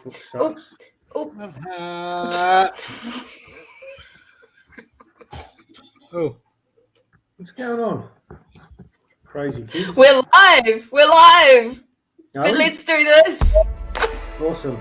Facebook sucks. Oh. Oh. What's going on? Crazy kids. We're live. Are But we? let's do this. Awesome.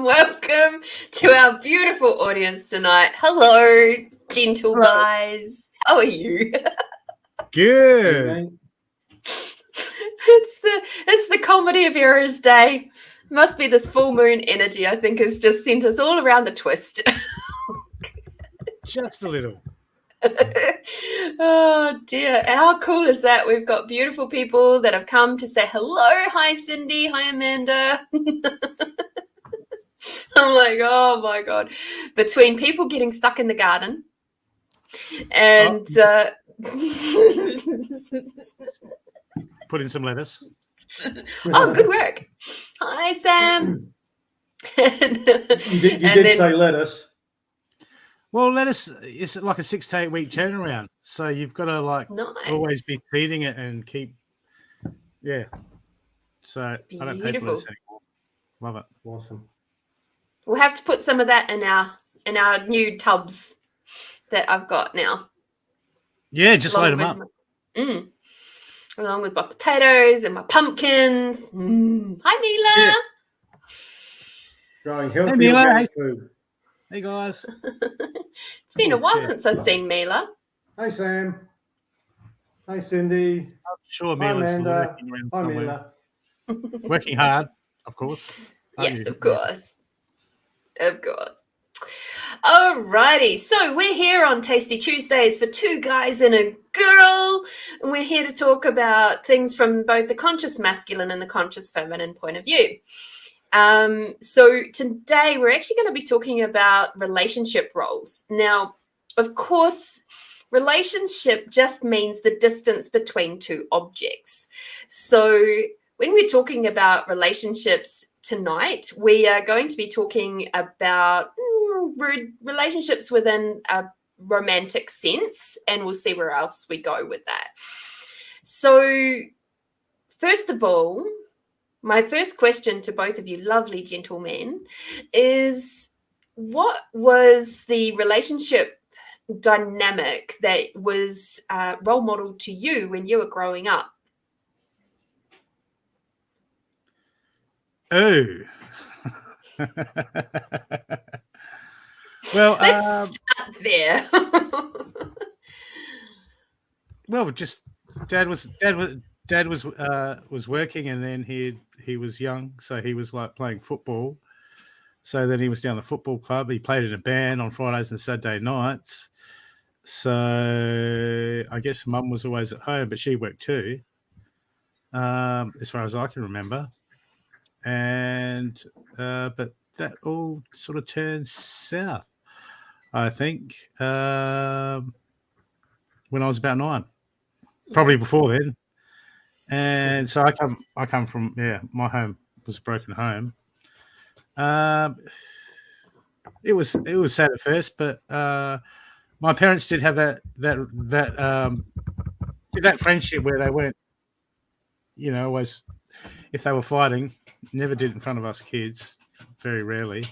Welcome to our beautiful audience tonight. Hello, gentle guys. How are you? Good. It's the comedy of errors day. Must be this full moon energy, I think, has just sent us all around the twist. Just a little. Oh dear, how cool is that? We've got beautiful people that have come to say hello. Hi Cindy, hi Amanda. I'm like, oh my god. Between people getting stuck in the garden and Put in some lettuce. oh, good work. Hi Sam. You did say lettuce. Well, lettuce is like a 6 to 8 week turnaround, so you've got to always be feeding it and keep. Yeah. So I don't pay for lettuce anymore. Love it. Awesome. We'll have to put some of that in our new tubs that I've got now. Yeah, just load them up. Along with my potatoes and my pumpkins. Hi Mila. Yeah. Growing healthy Mila. food. Hey guys. It's been a while since I've seen Mila. Hi Sam. Hi Cindy. I'm sure Hi Mila's Amanda. working around Hi somewhere. Mila. Working hard, of course. Yes, of course. Of course. Alrighty, so we're here on Tasty Tuesdays for two guys and a girl, and we're here to talk about things from both the conscious masculine and the conscious feminine point of view. So today we're actually going to be talking about relationship roles. Now, of course, relationship just means the distance between two objects. So when we're talking about relationships tonight, we are going to be talking about relationships within a romantic sense, and we'll see where else we go with that. So first of all, my first question to both of you lovely gentlemen is, what was the relationship dynamic that was role model to you when you were growing up? Oh. Well, let's start there. Well, just Dad was working, and then he was young, so he was like playing football. So then he was down the football club. He played in a band on Fridays and Saturday nights. So I guess Mum was always at home, but she worked too, as far as I can remember. And but that all sort of turned south, I think, when I was about 9, probably before then. And so I come from, my home was a broken home. It was sad at first, but my parents did have that friendship where they weren't, always, if they were fighting, never did it in front of us kids, very rarely.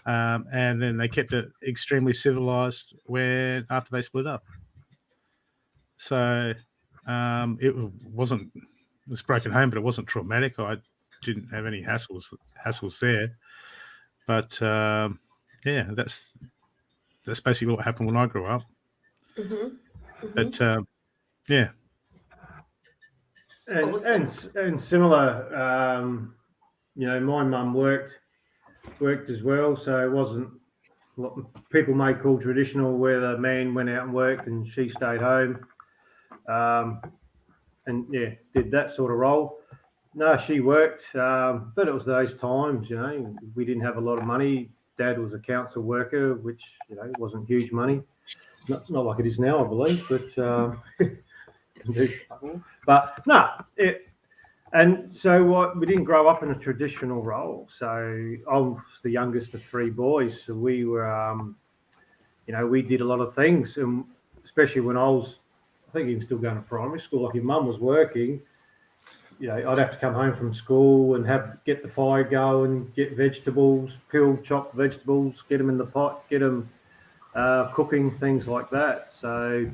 And then they kept it extremely civilized after they split up. So it was broken home, but it wasn't traumatic. I didn't have any hassles there. But yeah, that's basically what happened when I grew up. Mm-hmm. But yeah. And similar, my mum worked as well, so it wasn't what people may call traditional, where the man went out and worked and she stayed home, and did that sort of role. No, she worked, but it was those times, we didn't have a lot of money. Dad was a council worker, which wasn't huge money, not like it is now, I believe, but no, and so we didn't grow up in a traditional role. So I was the youngest of three boys. So we were, we did a lot of things, and especially when I think even still going to primary school. Like if Mum was working, I'd have to come home from school and get the fire going, get vegetables, peel chopped vegetables, get them in the pot, get them cooking, things like that. So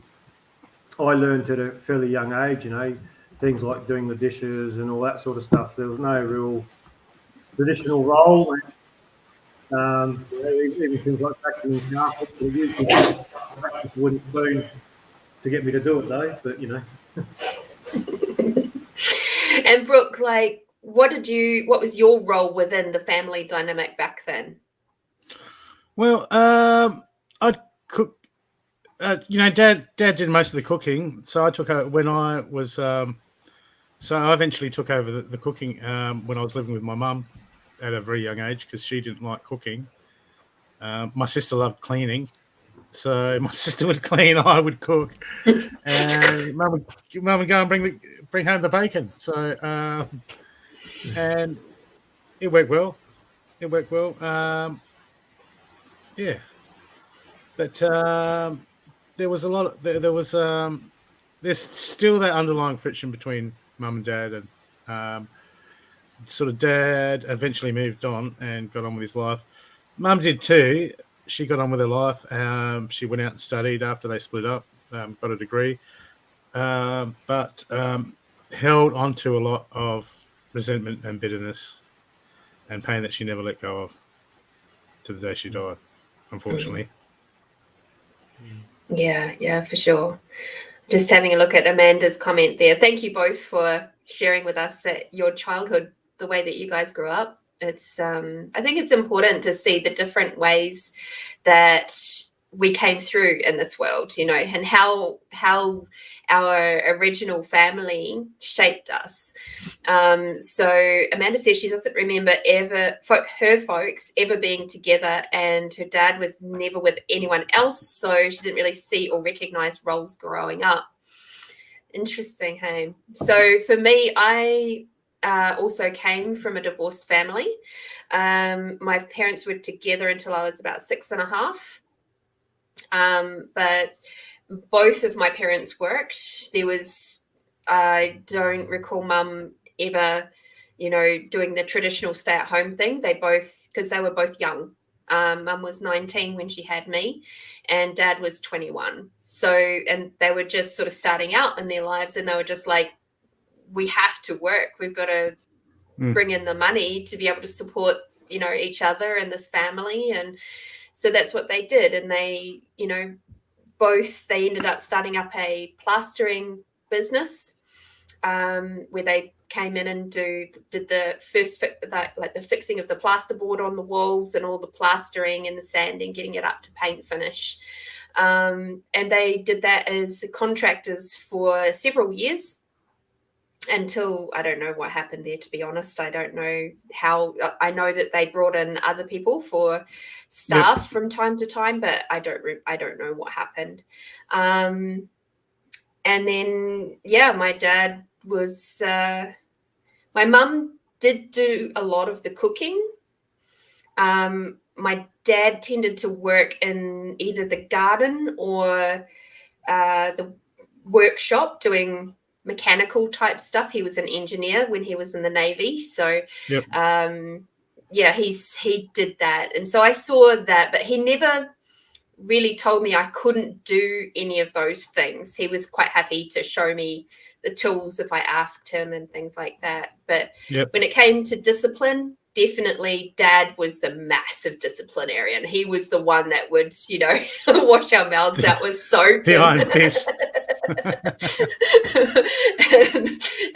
I learned at a fairly young age, things like doing the dishes and all that sort of stuff. There was no real traditional role. Even things like vacuuming carpet, they usually wouldn't spoon to get me to do it though, but And Brooke, what was your role within the family dynamic back then? Well, I'd cook. Dad did most of the cooking, so I took over when I was. So I eventually took over the cooking when I was living with my mum at a very young age, because she didn't like cooking. My sister loved cleaning, so my sister would clean, I would cook, and mum would go and bring home the bacon. So and it worked well. Yeah, but there was a lot of, there was there's still that underlying friction between Mum and Dad, and sort of Dad eventually moved on and got on with his life. Mum did too. She got on with her life. She went out and studied after they split up, got a degree, but held on to a lot of resentment and bitterness and pain that she never let go of to the day she died, unfortunately. Yeah, for sure. Just having a look at Amanda's comment there. Thank you both for sharing with us that your childhood, the way that you guys grew up. It's I think it's important to see the different ways that we came through in this world, and how our original family shaped us. So Amanda says she doesn't remember her folks ever being together, and her dad was never with anyone else, so she didn't really see or recognize roles growing up. Interesting, hey? So for me, I also came from a divorced family. My parents were together until I was about 6.5. But both of my parents worked. I don't recall Mum ever, doing the traditional stay-at-home thing. Because they were both young. Mum was 19 when she had me, and Dad was 21. So, and they were just sort of starting out in their lives, and they were just like, we have to work. We've got to bring in the money to be able to support, each other and this family. And so that's what they did. And they, they ended up starting up a plastering business, where they came in and did the first the fixing of the plasterboard on the walls and all the plastering and the sanding, getting it up to paint finish. And they did that as contractors for several years, until I don't know what happened there, to be honest. I don't know how. I know that they brought in other people for staff from time to time, but I don't know what happened. And then my dad was my mum did do a lot of the cooking. My Dad tended to work in either the garden or the workshop doing mechanical type stuff. He was an engineer when he was in the Navy. So, Yep. he did that. And so I saw that, but he never really told me I couldn't do any of those things. He was quite happy to show me the tools if I asked him and things like that. But when it came to discipline, definitely Dad was the massive disciplinarian. He was the one that would, wash our mouths out with soap. The iron fist.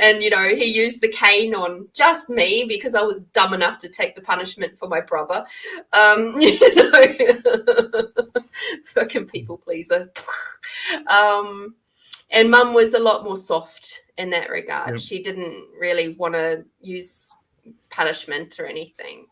and he used the cane on just me because I was dumb enough to take the punishment for my brother. Fucking people pleaser. And Mum was a lot more soft in that regard. Yep. She didn't really want to use punishment or anything,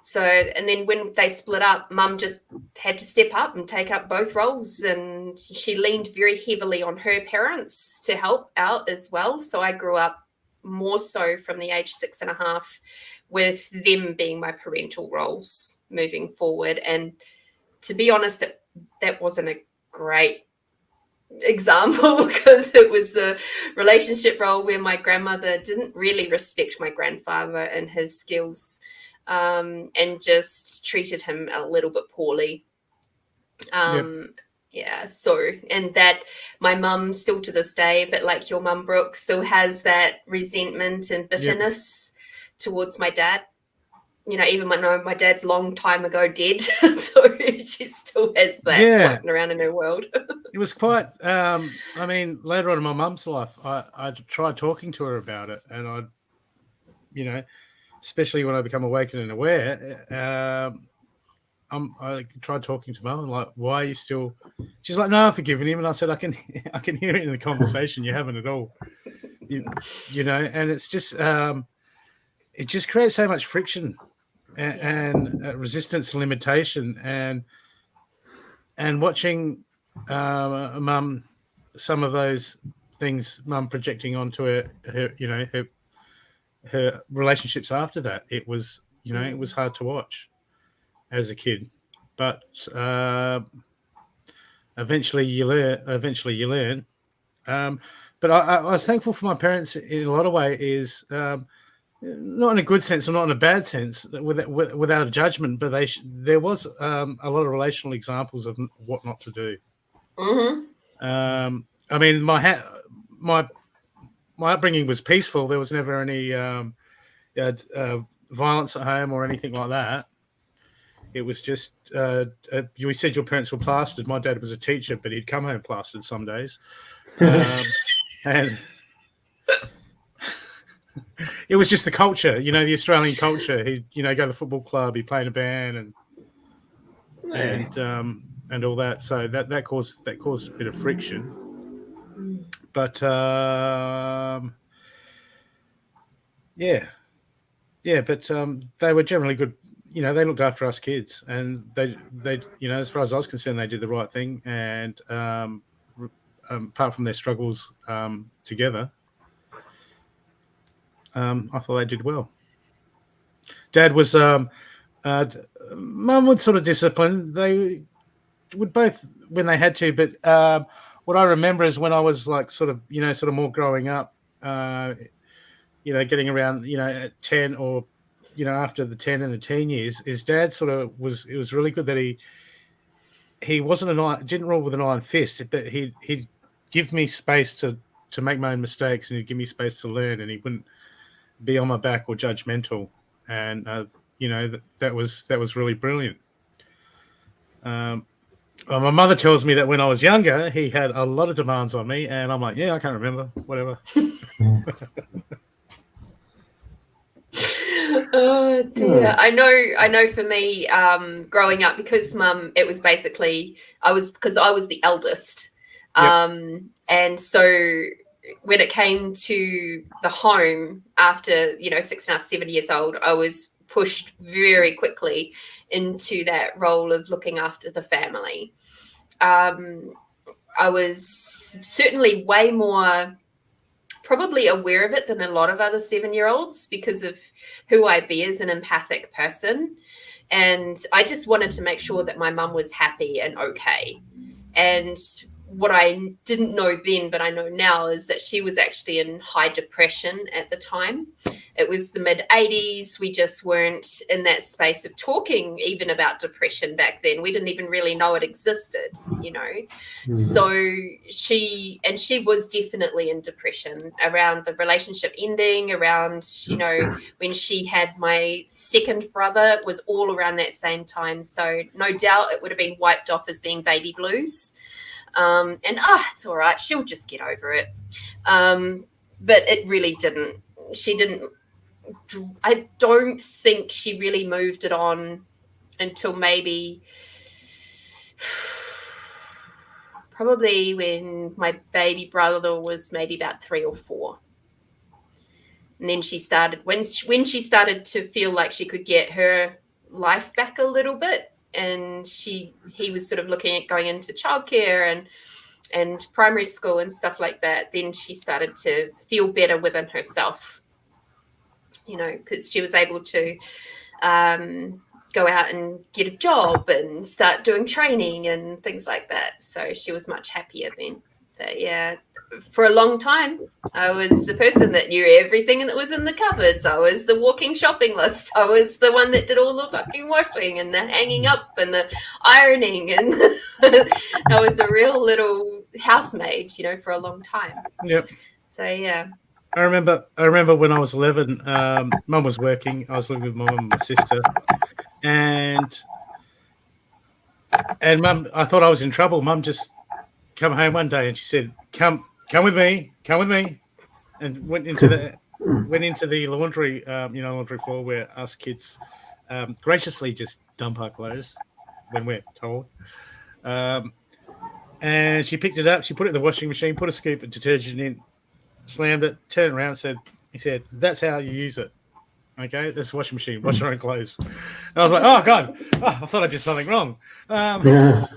So, and then when they split up, Mum just had to step up and take up both roles, and she leaned very heavily on her parents to help out as well. So I grew up more so from the age 6.5 with them being my parental roles moving forward. And to be honest, that wasn't a great example because it was a relationship role where my grandmother didn't really respect my grandfather and his skills, and just treated him a little bit poorly. So, and that my mum still to this day, but like your mum, Brooke, still has that resentment and bitterness towards my dad. Even though my dad's long time ago dead, so she still has that floating around in her world. It was quite, later on in my mum's life, I tried talking to her about it, and especially when I become awakened and aware, I tried talking to Mum, like, why are you still? She's like, no, I've forgiven him, and I said, I can hear it in the conversation you're having at all, and it's just, it just creates so much friction and resistance and limitation, and watching Mum, some of those things Mum projecting onto her relationships after that, it was it was hard to watch as a kid, but eventually you learn. But I was thankful for my parents in a lot of ways, not in a good sense or not in a bad sense, without a judgment, but there was a lot of relational examples of what not to do. My upbringing was peaceful. There was never any violence at home or anything like that. It was just, you said your parents were plastered. My dad was a teacher, but he'd come home plastered some days. And it was just the culture, the Australian culture. He'd, go to the football club, he'd play in a band and all that. So that caused a bit of friction. But but they were generally good. They looked after us kids, and they as far as I was concerned, they did the right thing. And apart from their struggles together, I thought they did well. Dad was, Mum would sort of discipline. They would both when they had to, but what I remember is when I was like sort of more growing up, getting around, at 10 or, after the 10 and the teen years, his dad sort of it was really good that he didn't rule with an iron fist, but he'd give me space to make my own mistakes, and he'd give me space to learn, and he wouldn't be on my back or judgmental. And, that was really brilliant. Well, my mother tells me that when I was younger, he had a lot of demands on me, and I'm like, yeah, I can't remember, whatever. Oh dear. I know for me, growing up, because Mum, it was basically I was the eldest. And so when it came to the home after 6.5, 7 years old, I was pushed very quickly into that role of looking after the family. I was certainly way more probably aware of it than a lot of other 7-year-olds because of who I be as an empathic person. And I just wanted to make sure that my mum was happy and okay. And what I didn't know then, but I know now, is that she was actually in high depression at the time. It was the mid-'80s. We just weren't in that space of talking even about depression back then. We didn't even really know it existed, you know. So she was definitely in depression around the relationship ending, around, you know, when she had my second brother. It was all around that same time. So no doubt it would have been wiped off as being baby blues. It's all right, she'll just get over it. But it really didn't. She didn't. I don't think she really moved it on until maybe probably when my baby brother was maybe about 3 or 4. And then she started, when she started to feel like she could get her life back a little bit, and he was sort of looking at going into childcare and primary school and stuff like that, then she started to feel better within herself, you know, because she was able to go out and get a job and start doing training and things like that. So she was much happier then. But yeah, for a long time, I was the person that knew everything that was in the cupboards. I was the walking shopping list. I was the one that did all the fucking washing and the hanging up and the ironing. And I was a real little housemaid, you know, for a long time. Yep. So, yeah. I remember when I was 11, Mum was working. I was living with my mum and my sister. And Mum, I thought I was in trouble. Mum just come home one day and she said, come with me, and went into the laundry, laundry floor where us kids graciously just dump our clothes when we're told. And she picked it up, she put it in the washing machine, put a scoop of detergent in, slammed it, turned around, he said, that's how you use it. Okay, this washing machine, wash your own clothes. And I was like, oh God, I thought I did something wrong. But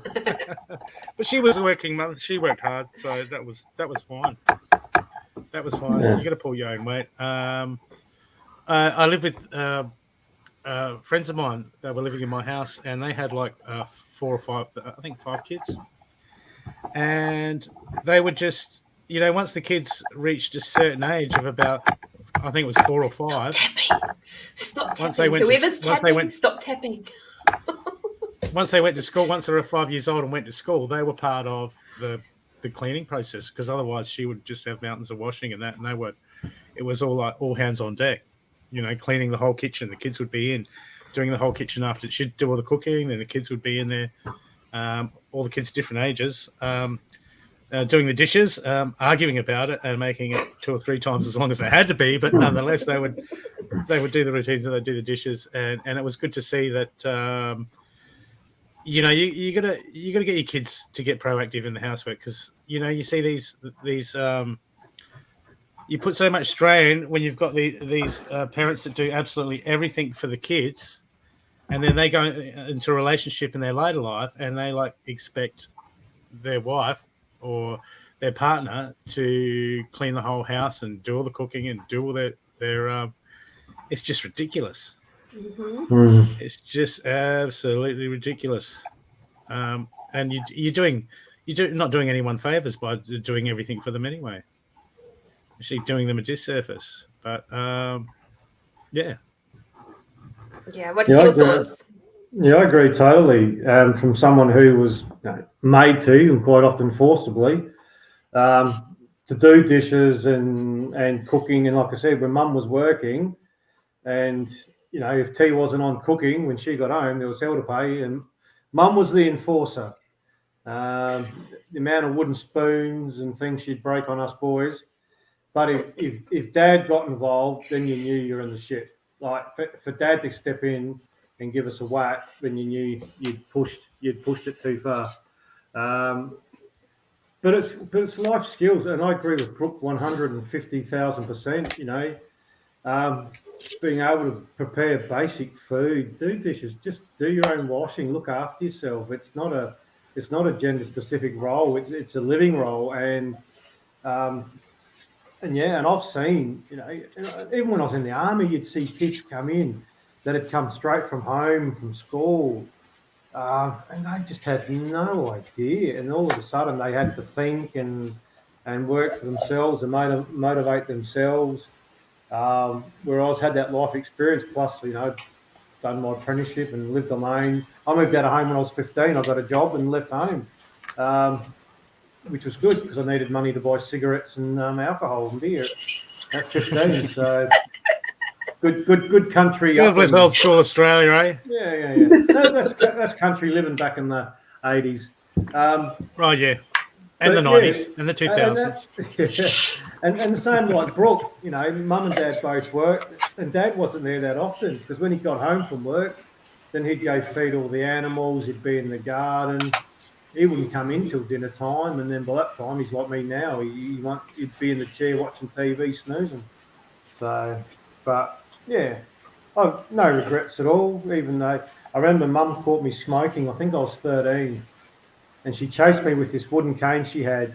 she was a working mother. She worked hard, so that was fine. That was fine. Yeah. You got to pull your own weight. I live with friends of mine that were living in my house, and they had like 4 or 5, I think 5 kids. And they would just, you know, once the kids reached a certain age of about, I think it was 4 or 5. Stop tapping. Whoever's tapping, stop tapping. Once they went to school, once they were 5 years old and went to school, they were part of the cleaning process, because otherwise she would just have mountains of washing and that, and it was all like all hands on deck, you know, cleaning the whole kitchen. The kids would be in doing the whole kitchen after she'd do all the cooking, and the kids would be in there, all the kids different ages, doing the dishes, arguing about it and making it 2 or 3 times as long as they had to be, but nonetheless they would do the routines and they'd do the dishes, and it was good to see that you know, you gotta get your kids to get proactive in the housework, because you know, you see these you put so much strain when you've got these parents that do absolutely everything for the kids, and then they go into a relationship in their later life and they like expect their wife or their partner to clean the whole house and do all the cooking and do all their it's just ridiculous. Mm-hmm. It's just absolutely ridiculous. And you're not doing anyone favors by doing everything for them anyway. Actually doing them a disservice. But yeah. Yeah, what's your thoughts? Yeah, I agree totally. From someone who was made to, and quite often forcibly, to do dishes and cooking. And like I said, when Mum was working, and you know, if tea wasn't on cooking when she got home, there was hell to pay, and Mum was the enforcer. The amount of wooden spoons and things she'd break on us boys. But if Dad got involved, then you knew you're in the shit. Like for Dad to step in and give us a whack, then you knew you'd pushed it too far. But it's life skills, and I agree with Brooke 150,000%. You know, being able to prepare basic food, do dishes, just do your own washing, look after yourself. It's not a gender specific role. It's a living role, and yeah, and I've seen, you know, even when I was in the army, you'd see kids come in that had come straight from home, from school, and they just had no idea. And all of a sudden they had to think and work for themselves and motivate themselves. Whereas I had that life experience, plus, done my apprenticeship and lived on my own. I moved out of home when I was 15. I got a job and left home, which was good because I needed money to buy cigarettes and alcohol and beer at 15. So good country. Good was old school Australia, eh? Yeah. That's country living back in the 80s. Right, yeah. And the 90s and the 2000s. And the same like Brooke, mum and dad both worked, and dad wasn't there that often because when he got home from work, then he'd go feed all the animals, he'd be in the garden. He wouldn't come in till dinner time, and then by that time, he's like me now. He'd be in the chair watching TV, snoozing. So, but, yeah, I've no regrets at all, even though I remember mum caught me smoking. I think I was 13. And she chased me with this wooden cane she had.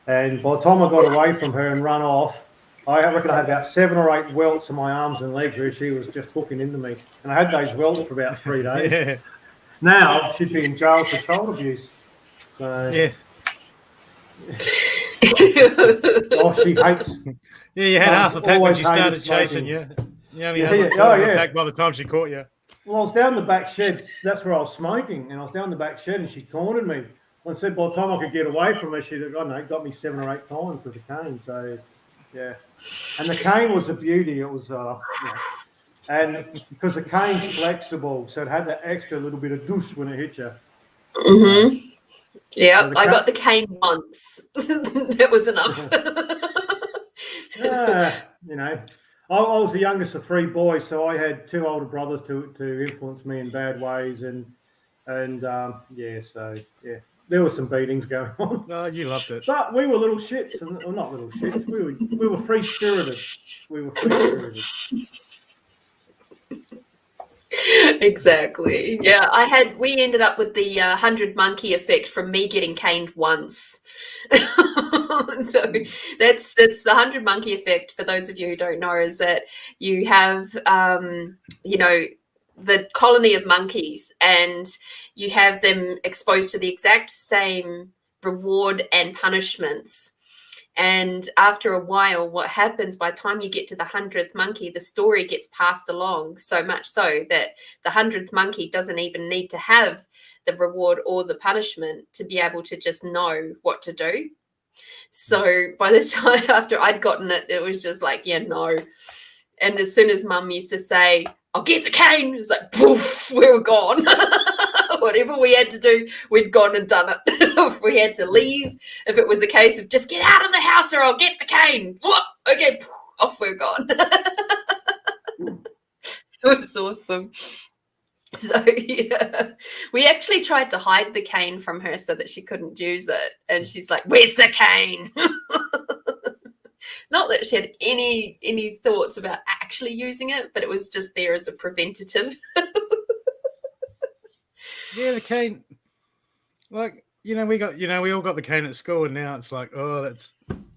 And by the time I got away from her and run off, I reckon I had about 7 or 8 welts on my arms and legs where she was just hooking into me. And I had those welts for about 3 days. Yeah. Now she'd be in jail for child abuse. So, yeah. She hates. Yeah, you had half a pack when she started chasing you. You only had a pack by the time she caught you. Well, I was down the back shed. That's where I was smoking. And I was down the back shed and she cornered me. And said by the time I could get away from her, she got me 7 or 8 times with the cane. So, yeah. And the cane was a beauty. It was, and because the cane's flexible, so it had that extra little bit of douche when it hit you. Mm-hmm. Yeah, so I got the cane once. That was enough. I was the youngest of 3 boys, so I had 2 older brothers to influence me in bad ways, and there were some beatings going on. Oh, you loved it. But we were little shits, or not little shits. We were free spirited. Exactly. Yeah, we ended up with the 100 monkey effect from me getting caned once. So that's the 100 monkey effect. For those of you who don't know, is that you have the colony of monkeys, and you have them exposed to the exact same reward and punishments. And after a while, what happens by the time you get to the 100th monkey, the story gets passed along, so much so that the 100th monkey doesn't even need to have the reward or the punishment to be able to just know what to do. So by the time after I'd gotten it, it was just like, yeah, no. And as soon as mum used to say, I'll get the cane, it was like, poof, we were gone. Whatever we had to do, we'd gone and done it. If we had to leave, if it was a case of just get out of the house or I'll get the cane. Whoop, okay, poof, off we're gone. It was awesome. So, yeah, we actually tried to hide the cane from her so that she couldn't use it. And she's like, where's the cane? Not that she had any thoughts about actually using it, but it was just there as a preventative. Yeah, the cane. Like, we all got the cane at school, and now it's like, oh,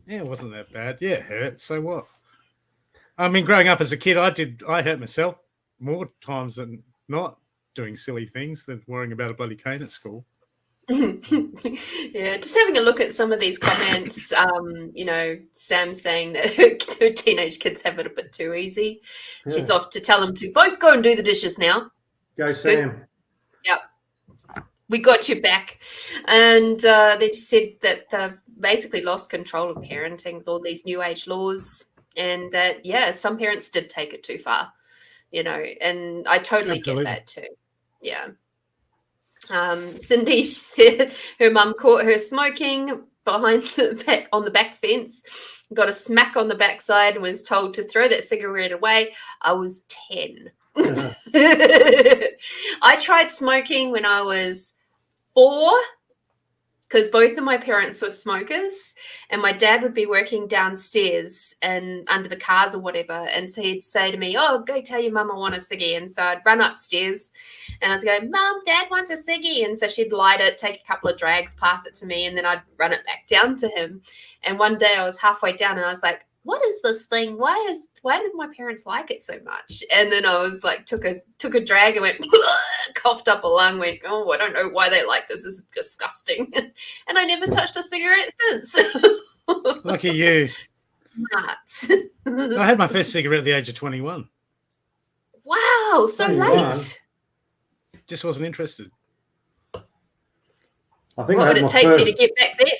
it wasn't that bad. Yeah, it hurt. So what? I mean, growing up as a kid, I hurt myself more times than not doing silly things than worrying about a bloody cane at school. Yeah, just having a look at some of these comments. Sam saying that her teenage kids have it a bit too easy. Yeah. She's off to tell them to both go and do the dishes now. Go, Sam. Yep. We got you back. And they just said that they've basically lost control of parenting with all these new age laws, and that, yeah, some parents did take it too far, and I totally get that too. Yeah. Cindy said her mum caught her smoking behind on the back fence, got a smack on the backside and was told to throw that cigarette away. I was 10. I tried smoking when I was 4 because both of my parents were smokers, and my dad would be working downstairs and under the cars or whatever, and so he'd say to me, oh, go tell your mum I want a ciggy. And so I'd run upstairs and I'd go, Mum, Dad wants a ciggy. And so she'd light it, take a couple of drags, pass it to me, and then I'd run it back down to him. And one day I was halfway down and I was like, what is this thing? Why did my parents like it so much? And then I was like, took a drag and went, coughed up a lung, went, oh, I don't know why they like this. This is disgusting. And I never touched a cigarette since. Lucky you. Nuts. I had my first cigarette at the age of 21. Wow, so 21. late. Just wasn't interested. I think What I would had it my take for you first. to get back there?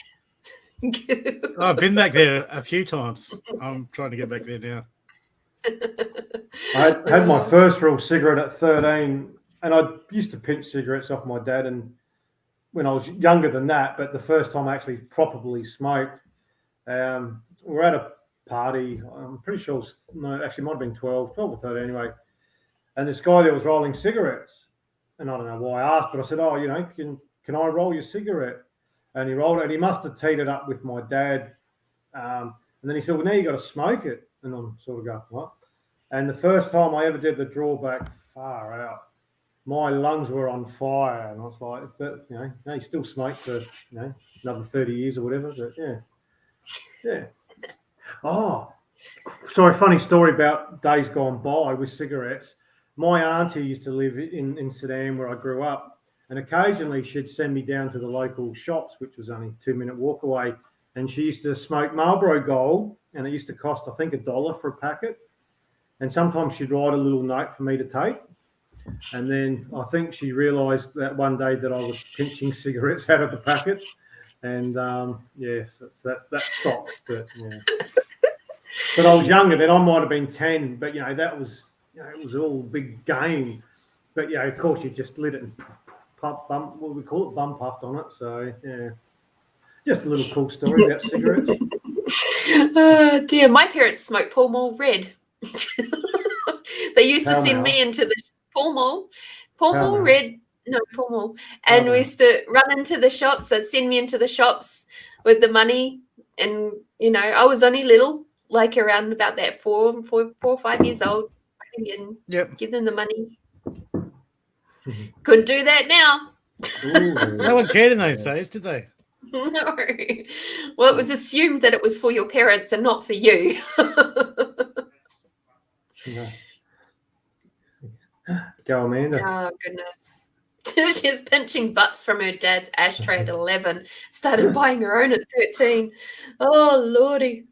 I've been back there a few times. I'm trying to get back there now. I had my first real cigarette at 13, and I used to pinch cigarettes off my dad. And when I was younger than that, but the first time I actually properly smoked, we're at a party. I'm pretty sure, no, actually, it might have been 12 or 13 anyway. And this guy there was rolling cigarettes, and I don't know why I asked, but I said, "Oh, can I roll your cigarette?" And he rolled it, and he must have teed it up with my dad. And then he said, "Well, now you got to smoke it." And I'm sort of going, "What?" And the first time I ever did the drawback, far out, my lungs were on fire, and I was like, "But no, you still smoke for another 30 years or whatever." But yeah. Oh, sorry. Funny story about days gone by with cigarettes. My auntie used to live in Sudan where I grew up. And occasionally she'd send me down to the local shops, which was only a 2-minute walk away. And she used to smoke Marlboro Gold, and it used to cost, I think, $1 for a packet. And sometimes she'd write a little note for me to take. And then I think she realised that one day that I was pinching cigarettes out of the packet. And yes, that stopped. But yeah. But I was younger then. I might have been 10. But that was it was all big game. But of course, you just lit it and bump, what we call it, bum puffed on it. So yeah, just a little cool story about cigarettes. Oh dear, my parents smoked Pall Mall Red. They used to send me into the Pall Mall Red. No, Pall Mall. And we used to run into the shops. They'd send me into the shops with the money. And, I was only little, like around about that 4 or 5 years old. And give them the money. Couldn't do that now. No one cared in those days, did they? No. Well, it was assumed that it was for your parents and not for you. Go, Amanda. Oh, goodness. She's pinching butts from her dad's ashtray at 11. Started buying her own at 13. Oh, Lordy.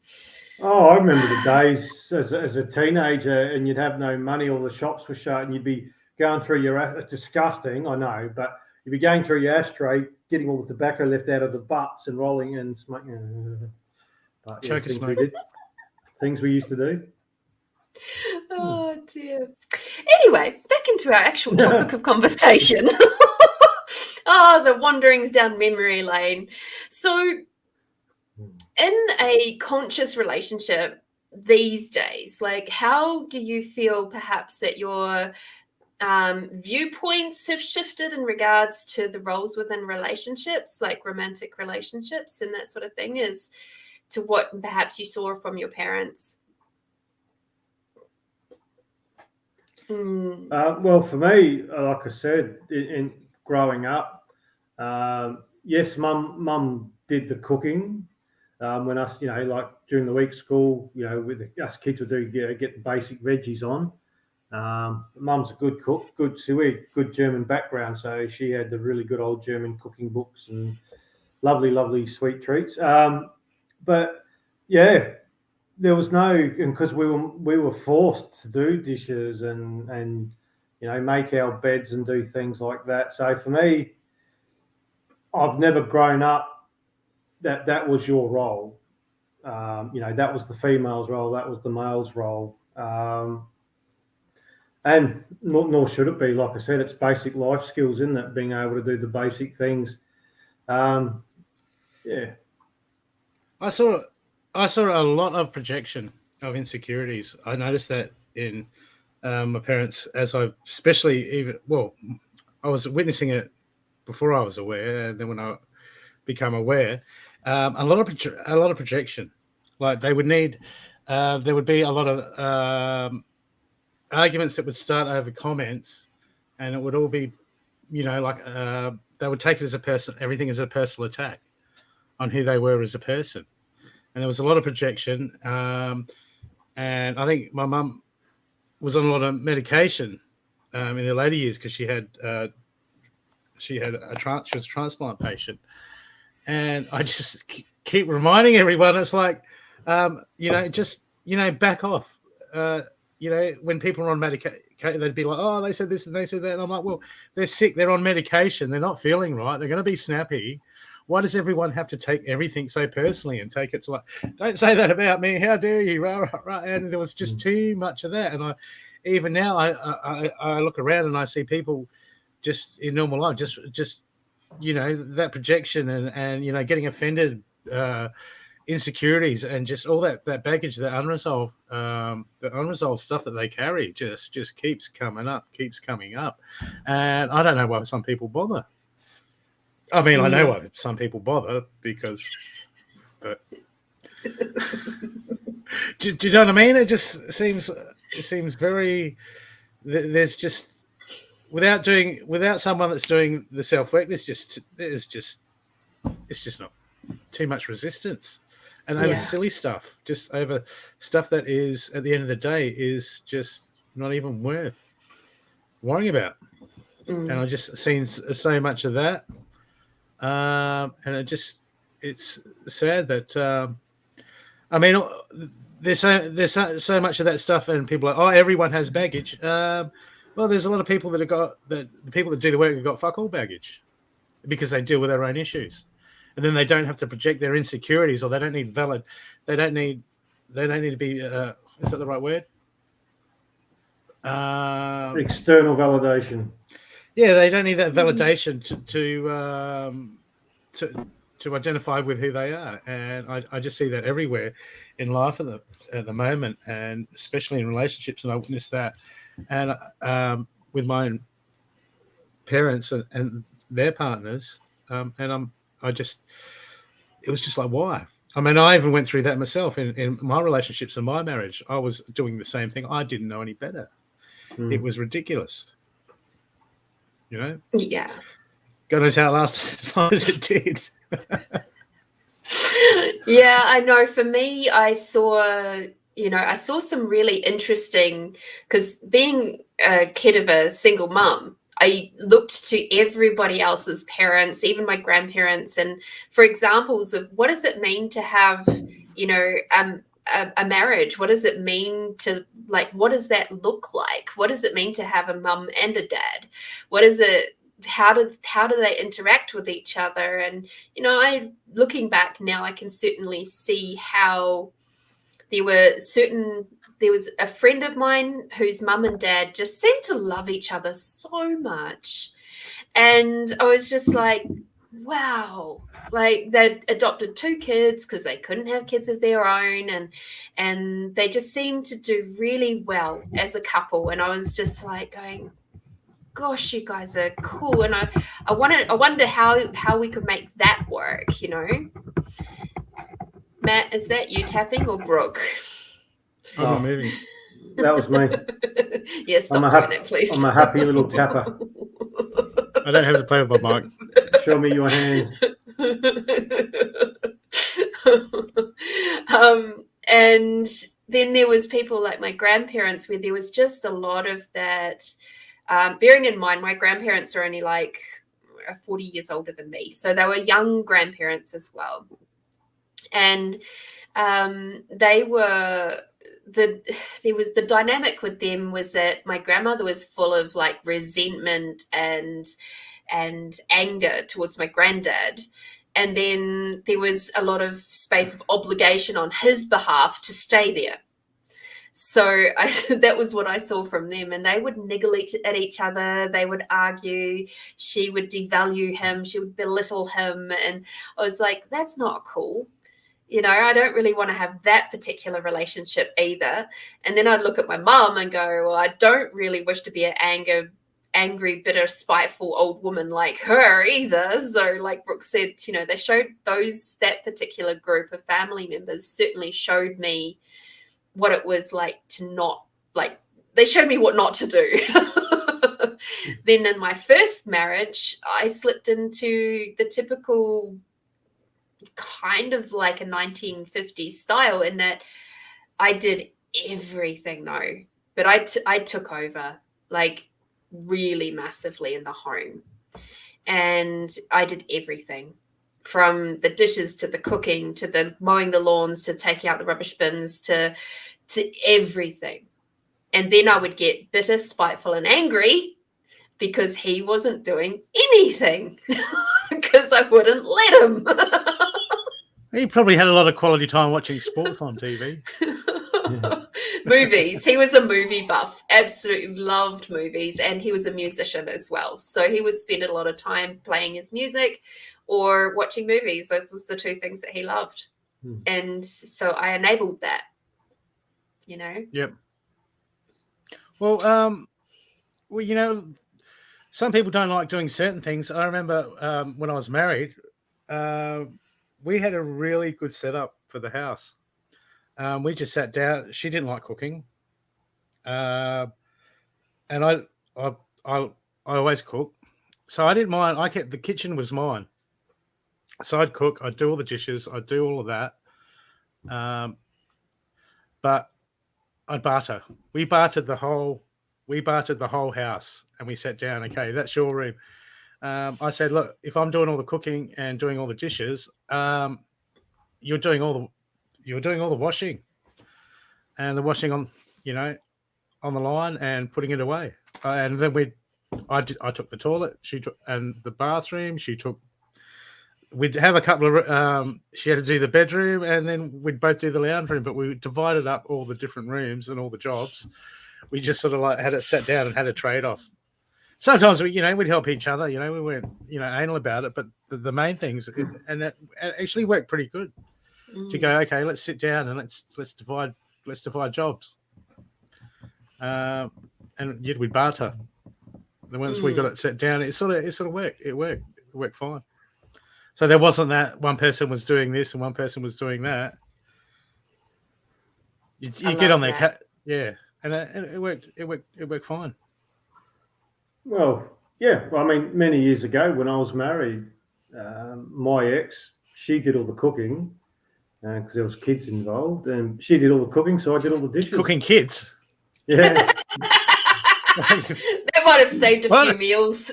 Oh, I remember the days as a teenager, and you'd have no money, all the shops were shut, and you'd be going through it's disgusting, I know, but you'd be going through your ashtray, getting all the tobacco left out of the butts and rolling and smoking. But, Choke smoke. Things we used to do. Oh, dear. Anyway, back into our actual topic of conversation. Oh, the wanderings down memory lane. So, in a conscious relationship these days, like, how do you feel perhaps that your viewpoints have shifted in regards to the roles within relationships, like romantic relationships and that sort of thing, as to what perhaps you saw from your parents? Well, for me, like I said, in growing up, yes, mum did the cooking. When us, like during the week school, with us kids would get the basic veggies on. Mum's a good cook, good German background, so she had the really good old German cooking books and lovely sweet treats. But yeah, there was no, because we were forced to do dishes and make our beds and do things like that. So for me, I've never grown up that was your role. That was the female's role, that was the male's role. And nor should it be. Like I said, it's basic life skills, isn't it? Being able to do the basic things. Yeah. I saw a lot of projection of insecurities. I noticed that in my parents, I was witnessing it before I was aware, and then when I become aware, a lot of projection. Like they would need, there would be a lot of arguments that would start over comments, and it would all be, they would take it as everything as a personal attack on who they were as a person. and there was a lot of projection. And I think my mum was on a lot of medication in her later years because she was a transplant patient. And I just keep reminding everyone, it's like, back off. When people are on medication, they'd be like, oh, they said this and they said that. And I'm like, well, they're sick. They're on medication. They're not feeling right. They're going to be snappy. Why does everyone have to take everything so personally and take it to like, don't say that about me. How dare you? Rah, rah, rah. And there was just too much of that. And even now I look around and I see people just in normal life, just that projection and getting offended, insecurities, and just all that baggage, that unresolved stuff that they carry just keeps coming up, and I don't know why some people bother. I mean, I know why some people bother but do you know what I mean? It just seems very. There's just without someone that's doing the self work, it's just not too much resistance. And over silly stuff, just over stuff that is, at the end of the day, is just not even worth worrying about. And I just seen so much of that. And it's sad that, there's so much of that stuff, and people are like, oh, everyone has baggage. Well, there's a lot of people the people that do the work have got fuck all baggage because they deal with their own issues. And then they don't have to project their insecurities, or they don't need to be, is that the right word? External validation. Yeah, they don't need that validation to identify with who they are. And I just see that everywhere in life at the moment, and especially in relationships. And I witnessed that, and with my own parents and their partners, it was just like, why? I mean, I even went through that myself in my relationships and my marriage. I was doing the same thing. I didn't know any better. It was ridiculous. Yeah. God knows how it lasted as long as it did. Yeah, I know. For me, I saw some really interesting, because being a kid of a single mum, I looked to everybody else's parents, even my grandparents, and for examples of what does it mean to have, a marriage? What does it mean to, like, what does that look like? What does it mean to have a mum and a dad? What is it? How do they interact with each other? And, looking back now, I can certainly see how there was a friend of mine whose mum and dad just seemed to love each other so much. And I was just like, wow, like they'd adopted 2 kids because they couldn't have kids of their own. And they just seemed to do really well as a couple. And I was just like going, gosh, you guys are cool. And I wonder how we could make that work, Matt, is that you tapping or Brooke? I'm not moving. That was me. Yeah, stop doing that, please. I'm a happy little tapper. I don't have to play with my mic. Show me your hands. And then there was people like my grandparents, where there was just a lot of that. Bearing in mind, my grandparents are only like 40 years older than me, so they were young grandparents as well. And there was the dynamic with them was that my grandmother was full of like resentment and anger towards my granddad. And then there was a lot of space of obligation on his behalf to stay there. So that was what I saw from them. And they would niggle at each other. They would argue. She would devalue him. She would belittle him. And I was like, that's not cool. I don't really want to have that particular relationship either. And then I'd look at my mum and go, well, I don't really wish to be an angry, bitter, spiteful old woman like her either. So like Brooke said, they showed that particular group of family members certainly showed me what it was like to not, like, they showed me what not to do. Then in my first marriage, I slipped into the typical kind of like a 1950s style in that I did everything though, but I took over like really massively in the home, and I did everything from the dishes to the cooking to the mowing the lawns to taking out the rubbish bins to everything. And then I would get bitter, spiteful, and angry because he wasn't doing anything because I wouldn't let him. He probably had a lot of quality time watching sports on TV. Movies. He was a movie buff, absolutely loved movies, and he was a musician as well. So he would spend a lot of time playing his music or watching movies. Those was the two things that he loved. And so I enabled that, you know. Yep. Well, you know, some people don't like doing certain things. I remember when I was married, we had a really good setup for the house. We just sat down. She didn't like cooking, and I always cook, so I didn't mind. The kitchen was mine, so I'd cook. I'd do all the dishes. I'd do all of that, but I'd barter. We bartered the whole house, and we sat down. Okay, that's your room. I said, look, if I'm doing all the cooking and doing all the dishes, you're doing all the washing, and the washing on the line and putting it away. And then I took the toilet. She took, and the bathroom. We'd have a couple of. She had to do the bedroom, and then we'd both do the lounge room. But we divided up all the different rooms and all the jobs. We just sort of like had it sat down and had a trade off. Sometimes we'd help each other. We weren't anal about it, but the main things, and that actually worked pretty good. To go, okay, let's sit down and let's divide jobs. And we'd barter. And once we got it set down, it sort of worked. It worked fine. So there wasn't that one person was doing this and one person was doing that. You get on their and it worked. It worked fine. Well, yeah. I mean, many years ago when I was married, my ex, she did all the cooking. Because there was kids involved, and she did all the cooking, so I did all the dishes. Cooking kids? Yeah. That might have saved a few meals.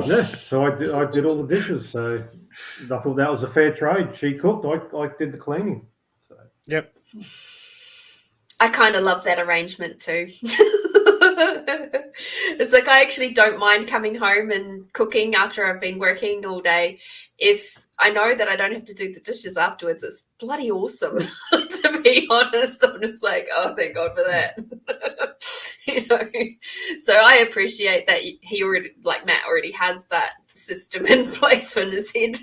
Yeah, so I did all the dishes. So I thought that was a fair trade. She cooked, I did the cleaning. So. Yep. I kind of love that arrangement too. It's like I actually don't mind coming home and cooking after I've been working all day. If I know that I don't have to do the dishes afterwards, it's bloody awesome. To be honest, I'm just like, oh, thank God for that. So I appreciate that he already, like Matt, already has that system in place in his head.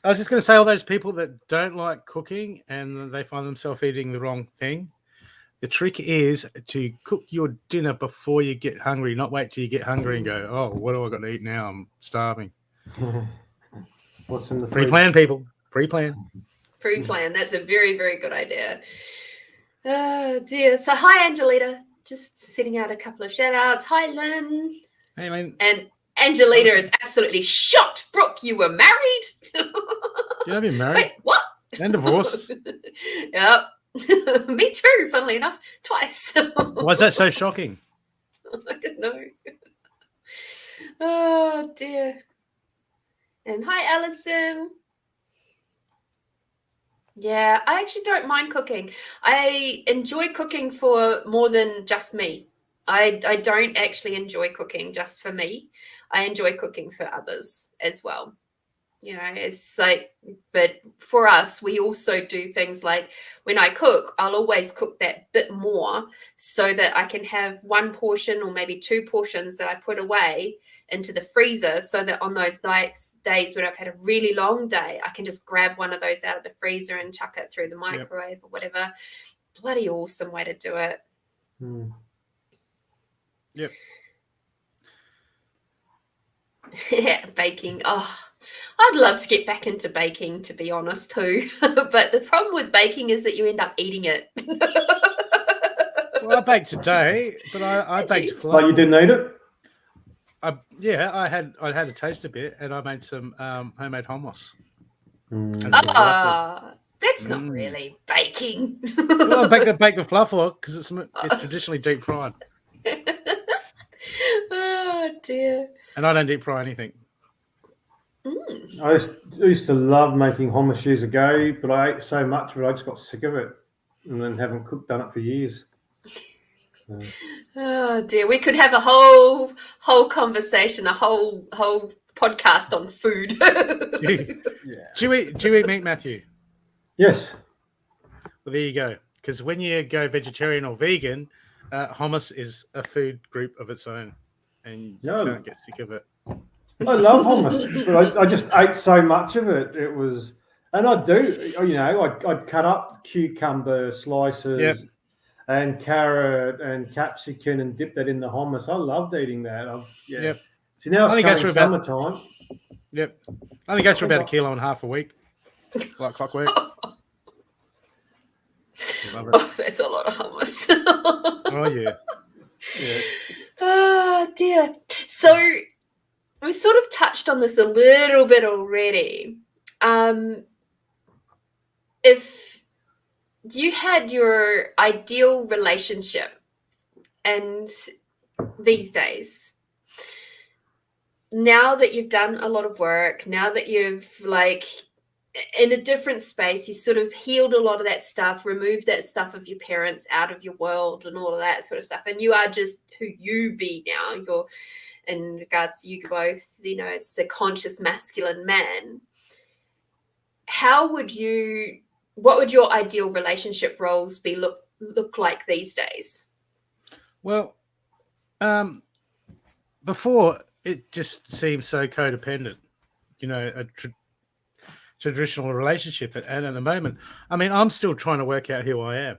I was just going to say, all those people that don't like cooking and they find themselves eating the wrong thing, the trick is to cook your dinner before you get hungry, not wait till you get hungry and go, oh, what do I got to eat now? I'm starving. What's in the pre-plan, people? Pre-plan. Pre-plan. That's a very, very good idea. Oh, dear. So, hi, Angelita. Just sending out a couple of shout-outs. Hi, Lynn. Hey, Lynn. And Angelita is absolutely shocked. Brooke, you were married? Yeah, I've been married. Wait, what? And divorced. Yep. Me too, funnily enough, twice. Why is that so shocking? I don't know. Oh, dear. And hi, Alison. Yeah, I actually don't mind cooking. I enjoy cooking for more than just me. I don't actually enjoy cooking just for me. I enjoy cooking for others as well. It's like, but for us, we also do things like when I cook, I'll always cook that bit more so that I can have one portion or maybe two portions that I put away into the freezer so that on those days when I've had a really long day, I can just grab one of those out of the freezer and chuck it through the microwave or whatever. Bloody awesome way to do it. Yep. Baking. Oh, I'd love to get back into baking, to be honest, too. But the problem with baking is that you end up eating it. Well, I baked today, but I Did baked you? falafel. But you didn't eat it? I had a taste a bit, and I made some homemade hummus. Mm. And some falafel. Ah, that's not really baking. Well, I bake the falafel because it's traditionally deep fried, Oh dear. and I don't deep fry anything. I used to love making hummus years ago, but I ate so much of it, I just got sick of it, and then haven't done it for years. Oh dear. We could have a whole conversation, a whole podcast on food. Yeah. Do you eat meat, Matthew? Yes. Well, there you go. Because when you go vegetarian or vegan, hummus is a food group of its own, and you can't get sick of it. I love hummus, but I just ate so much of it. It was, and I'd cut up cucumber slices and carrot and capsicum and dip that in the hummus. I loved eating that. So now it's coming summertime. Yep. Only goes for about 1.5 kilos a week, like clockwork. Love it. Oh, that's a lot of hummus. Oh yeah. Oh dear. So we sort of touched on this a little bit already. If you had your ideal relationship, and these days, now that you've done a lot of work, now that you've in a different space, you sort of healed a lot of that stuff, removed that stuff of your parents out of your world and all of that sort of stuff, and you are just who you be now. You're, in regards to you both, it's the conscious masculine man. What would your ideal relationship roles be look like these days? Well, before it just seemed so codependent, a traditional relationship. And at the moment, I mean, I'm still trying to work out who I am.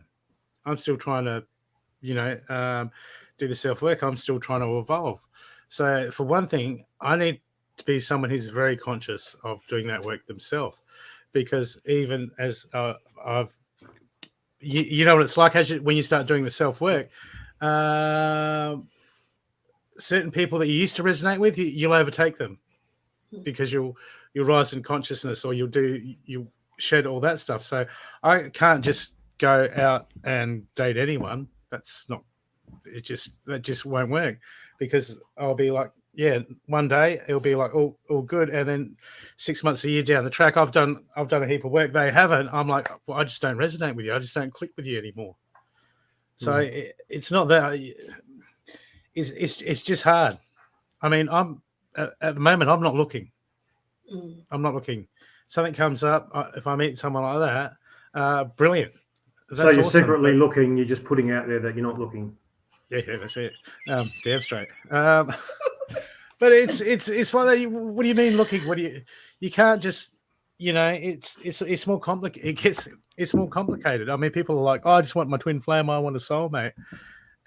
I'm still trying to, do the self-work. I'm still trying to evolve. So for one thing, I need to be someone who's very conscious of doing that work themselves, because even as you know what it's like when you start doing the self-work, certain people that you used to resonate with, you'll overtake them because you'll rise in consciousness, or you'll shed all that stuff. So I can't just go out and date anyone. That just won't work, because I'll be like, one day it'll be like all good, and then 6 months, a year down the track, I've done a heap of work, they haven't. I'm like, well, I just don't resonate with you. I just don't click with you anymore. So it's not that. It's just hard. I mean, I'm at the moment, I'm not looking. I'm not looking. Something comes up, if I meet someone like that, brilliant. That's so you're awesome. secretly looking. You're just putting out there that you're not looking. Yeah, that's it. Damn straight. But it's like that. What do you mean looking? You can't just, it's more complicated. It's more complicated. I mean, people are like, oh, I just want my twin flame. I want a soulmate.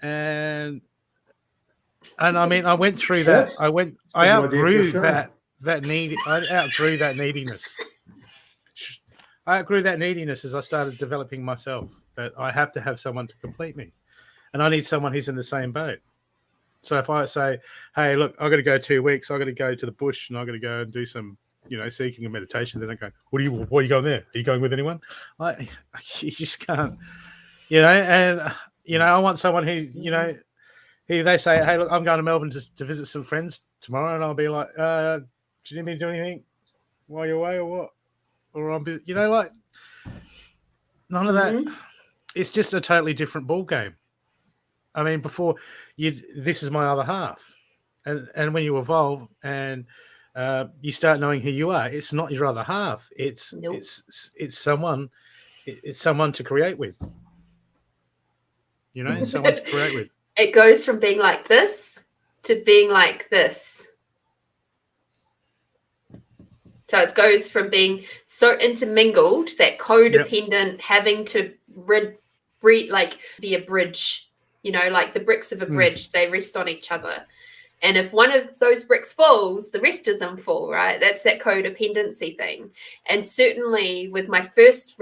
And I mean, I went through that. I outgrew that need. I outgrew that neediness. I outgrew that neediness as I started developing myself, that I have to have someone to complete me. And I need someone who's in the same boat. So if I say, hey, look, I've got to go 2 weeks, I've got to go to the bush, and I've got to go and do some, seeking and meditation, then I go, what are you going there? Are you going with anyone? You just can't, and, I want someone who, who they say, hey, look, I'm going to Melbourne to visit some friends tomorrow. And I'll be like, do you need me to do anything while you're away or what? Or I'm busy, none of that. It's just a totally different ball game. I mean, before this is my other half, and when you evolve and you start knowing who you are, it's not your other half. It's someone. It's someone to create with. Someone to create with. It goes from being like this to being like this. So it goes from being so intermingled, that codependent, having to be a bridge. Like the bricks of a bridge, they rest on each other. And if one of those bricks falls, the rest of them fall, right? That's that codependency thing. And certainly with my first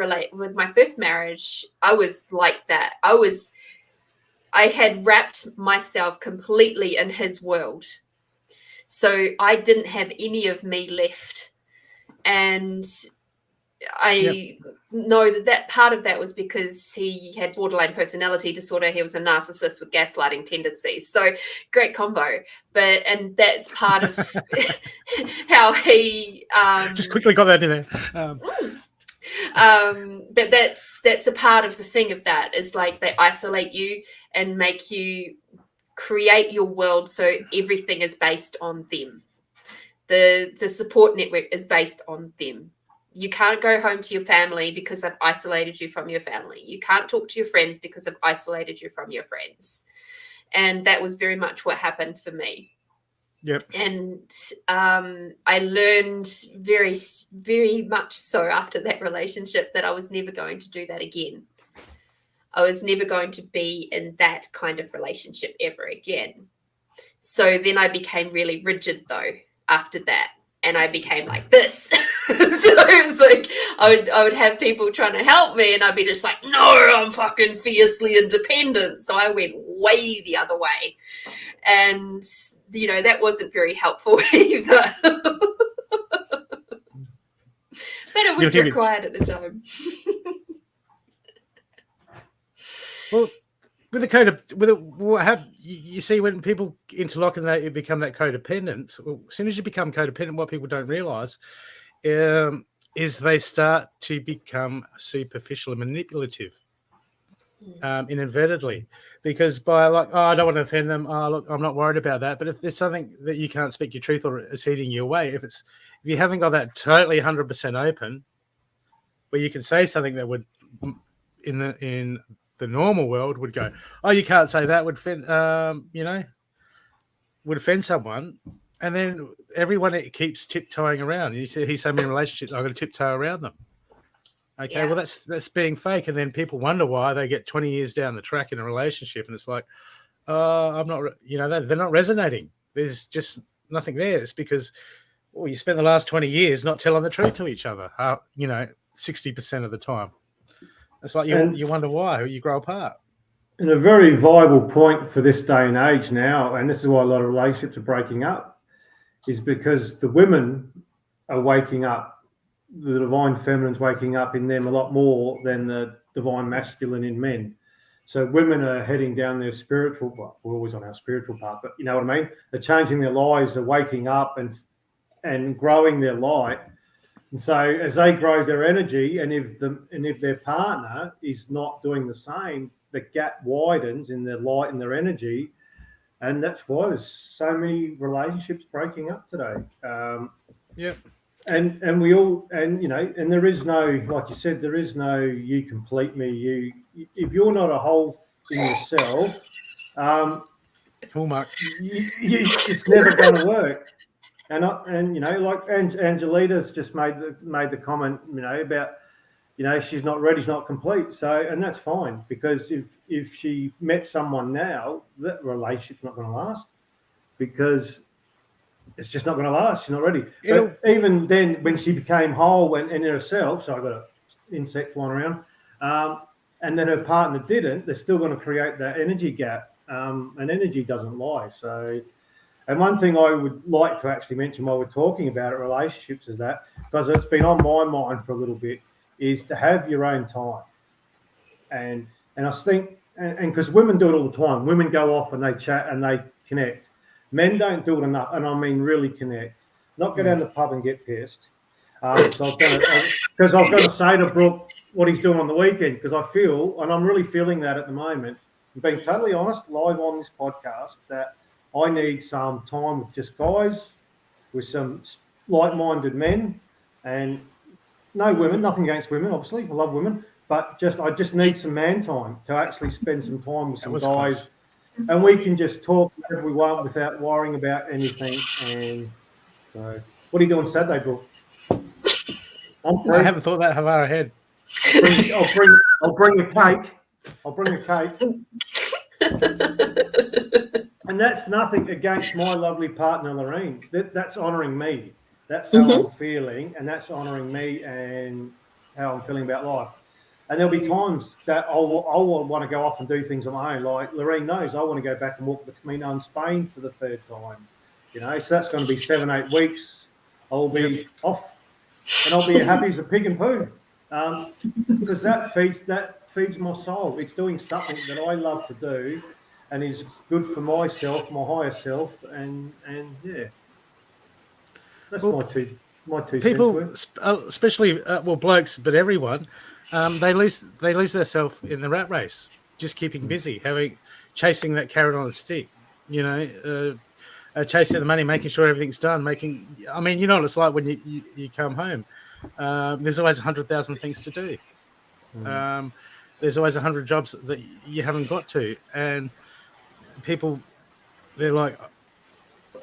marriage, I was like that. I had wrapped myself completely in his world. So I didn't have any of me left. And I know that part of that was because he had borderline personality disorder. He was a narcissist with gaslighting tendencies. So great combo. And that's part of how he just quickly got that in there. But that's a part of the thing of that is like they isolate you and make you create your world so everything is based on them. The support network is based on them. You can't go home to your family because I've isolated you from your family. You can't talk to your friends because I've isolated you from your friends. And that was very much what happened for me. Yep. And I learned very, very much so after that relationship that I was never going to do that again. I was never going to be in that kind of relationship ever again. So then I became really rigid though after that. And I became like this. So it was like I would have people trying to help me and I'd be just like, no, I'm fucking fiercely independent. So I went way the other way. And, you know, that wasn't very helpful either. But it was required at the time. Well, with the code, you see when people interlock and they become that codependence. Well, as soon as you become codependent, what people don't realise is they start to become superficial and manipulative, inadvertently, because by like, oh, I don't want to offend them. Oh, look, I'm not worried about that. But if there's something that you can't speak your truth or it's eating you away, if you haven't got that totally 100% open, where you can say something that would in the normal world would go, oh, you can't say that, would offend, would offend someone, and then everyone it keeps tiptoeing around. You see, he's so many relationships, I've got to tiptoe around them. Okay, well, that's being fake, and then people wonder why they get 20 years down the track in a relationship, and it's like, I'm not, they're not resonating. There's just nothing there. It's because, you spent the last 20 years not telling the truth to each other. 60% of the time. It's like you wonder why you grow apart. And a very viable point for this day and age now, and this is why a lot of relationships are breaking up, is because the women are waking up. The divine feminine's waking up in them a lot more than the divine masculine in men. So women are heading down their spiritual, well, we're always on our spiritual part, but you know what I mean? They're changing their lives, they're waking up and growing their light. And so as they grow their energy, and if their partner is not doing the same, the gap widens in their light and their energy. And that's why there's so many relationships breaking up today. And we all, and there is no, like you said, there is no you complete me. If you're not a whole in yourself, it's never going to work. And Angelita's just made the comment, about, she's not ready, she's not complete. So, and that's fine, because if she met someone now, that relationship's not going to last, because it's just not going to last. She's not ready. But even then, when she became whole and in herself, so I got an insect flying around, and then her partner didn't, they're still going to create that energy gap, and energy doesn't lie. So. And one thing I would like to actually mention while we're talking about it, relationships, is that, because it's been on my mind for a little bit, is to have your own time. And I think, and because women do it all the time, women go off and they chat and they connect. Men don't do it enough, and I mean really connect. Not go down the pub and get pissed. Because I was going to say to Brooke what he's doing on the weekend, because I feel, and I'm really feeling that at the moment, I'm being totally honest, live on this podcast, that I need some time with just guys, with some like-minded men, and no women, nothing against women, obviously, I love women, but I just need some man time to actually spend some time with some guys, close. And we can just talk whatever we want without worrying about anything. And so, what are you doing Saturday, Brooke? I haven't thought that far ahead. I'll bring a cake. I'll bring a cake. And that's nothing against my lovely partner, Lorene. That's honouring me. That's how I'm feeling, and that's honouring me and how I'm feeling about life. And there'll be times that I'll want to go off and do things on my own. Like Lorene knows, I want to go back and walk the Camino in Spain for the 3rd time. You know, so that's going to be 7-8 weeks. I'll be off, and I'll be happy as a pig and poo, because that feeds my soul. It's doing something that I love to do, and is good for myself, my higher self, and yeah, that's my two people, cents especially blokes, but everyone, they lose themselves in the rat race, just keeping busy, chasing that carrot on a stick, you know, chasing the money, making sure everything's done, I mean, you know what it's like when you come home. There's always 100,000 things to do. There's always 100 jobs that you haven't got to, and people, they're like,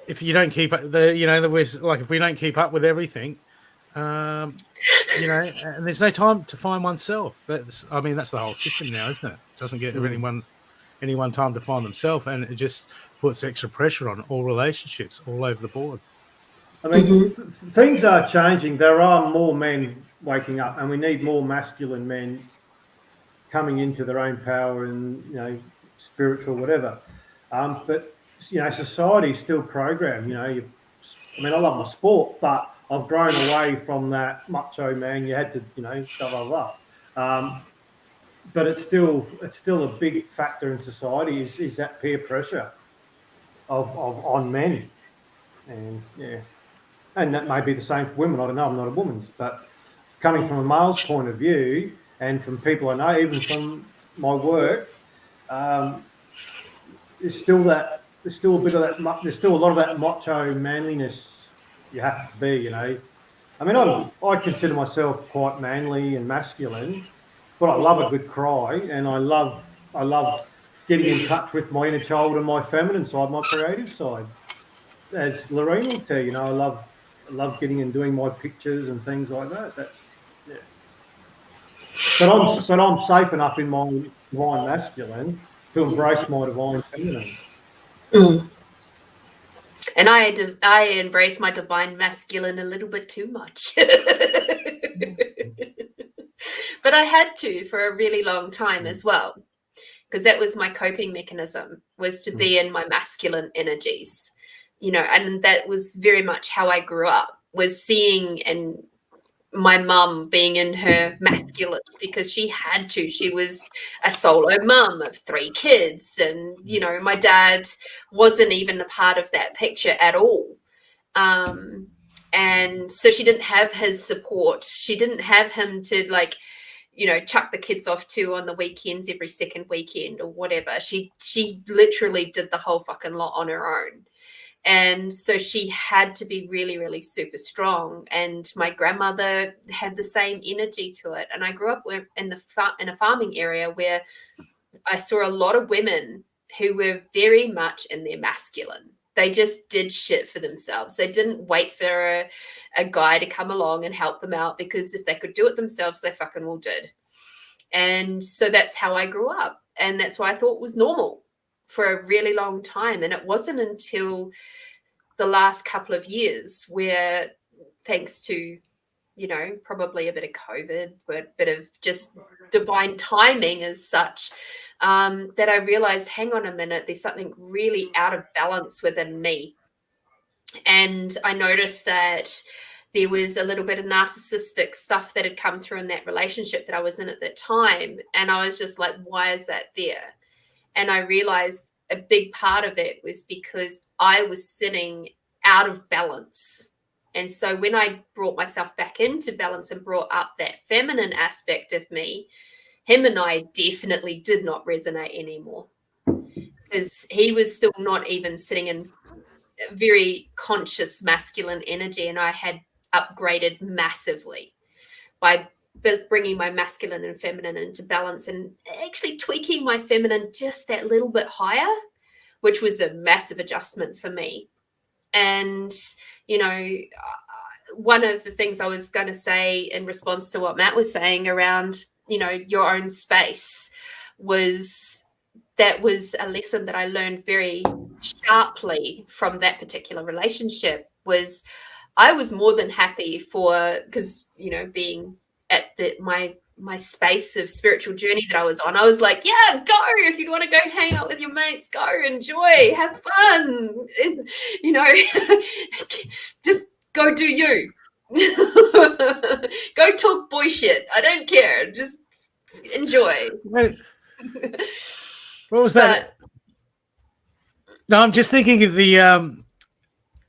if you don't keep up, if we don't keep up with everything, you know, and there's no time to find oneself. That's the whole system now, isn't it? It doesn't give anyone time to find themselves, and it just puts extra pressure on all relationships all over the board. I mean, things are changing. There are more men waking up, and we need more masculine men coming into their own power and, you know, spiritual, whatever. But, you know, society's still programmed. You know, I love my sport, but I've grown away from that macho man. You had to, you know, blah, blah, blah. But it's still a big factor in society is that peer pressure on men. And, yeah. And that may be the same for women. I don't know. I'm not a woman. But coming from a male's point of view, and from people I know, even from my work, there's still a bit of that. There's still a lot of that macho manliness you have to be. You know, I mean, I consider myself quite manly and masculine, but I love a good cry, and I love getting in touch with my inner child and my feminine side, my creative side. As Lorene will tell you, know, I love getting and doing my pictures and things like that. That's, yeah. But I'm safe enough in my divine masculine to embrace my divine feminine. And I embrace my divine masculine a little bit too much. But I had to for a really long time as well, because that was my coping mechanism, was to be in my masculine energies, you know, and that was very much how I grew up, was seeing and my mum being in her masculine, because she had to. She was a solo mum of 3 kids, and, you know, my dad wasn't even a part of that picture at all. And so she didn't have his support. She didn't have him to, like, you know, chuck the kids off to on the weekends, every second weekend or whatever. She literally did the whole fucking lot on her own. And so she had to be really, really super strong. And my grandmother had the same energy to it. And I grew up in a farming area where I saw a lot of women who were very much in their masculine. They just did shit for themselves. They didn't wait for a guy to come along and help them out, because if they could do it themselves, they fucking all did. And so that's how I grew up. And that's what I thought was normal for a really long time. And it wasn't until the last couple of years where, thanks to, you know, probably a bit of COVID, but a bit of just divine timing as such, that I realized, hang on a minute, there's something really out of balance within me. And I noticed that there was a little bit of narcissistic stuff that had come through in that relationship that I was in at that time. And I was just like, why is that there? And I realized a big part of it was because I was sitting out of balance. And so when I brought myself back into balance and brought up that feminine aspect of me, him and I definitely did not resonate anymore, because he was still not even sitting in very conscious masculine energy. And I had upgraded massively by bringing my masculine and feminine into balance, and actually tweaking my feminine just that little bit higher, which was a massive adjustment for me. And, you know, one of the things I was going to say in response to what Matt was saying around, you know, your own space, was that was a lesson that I learned very sharply from that particular relationship. Was I was more than happy for, because, you know, being at my my space of spiritual journey that I was on. I was like, yeah, go. If you want to go hang out with your mates, go, enjoy, have fun. And, you know, just go do you. Go talk boy shit. I don't care. Just enjoy. What was that? No, I'm just thinking of the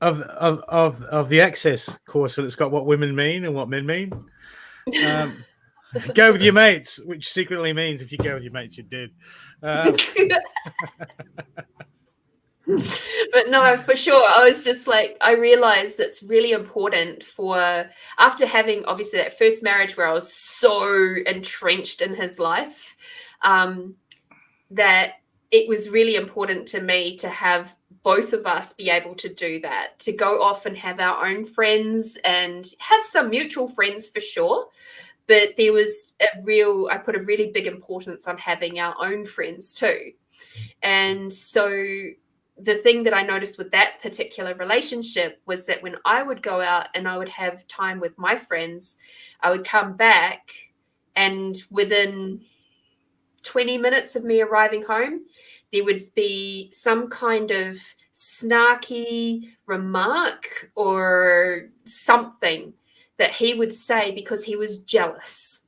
of the Access course when it's got what women mean and what men mean. Go with your mates, which secretly means if you go with your mates, you're dead. But no, for sure. I was just like, I realized it's really important for, after having obviously that first marriage where I was so entrenched in his life, that it was really important to me to have both of us be able to do that, to go off and have our own friends and have some mutual friends for sure. But there was I put a really big importance on having our own friends too. And so the thing that I noticed with that particular relationship was that when I would go out and I would have time with my friends, I would come back and within 20 minutes of me arriving home, there would be some kind of snarky remark or something that he would say because he was jealous.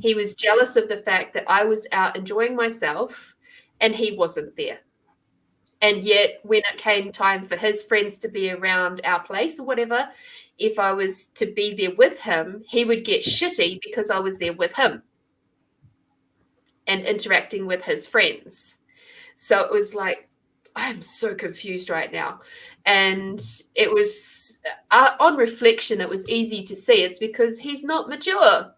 He was jealous of the fact that I was out enjoying myself and he wasn't there. And yet when it came time for his friends to be around our place or whatever, if I was to be there with him, he would get shitty because I was there with him and interacting with his friends. So it was like, I'm so confused right now. And it was, on reflection, it was easy to see it's because he's not mature.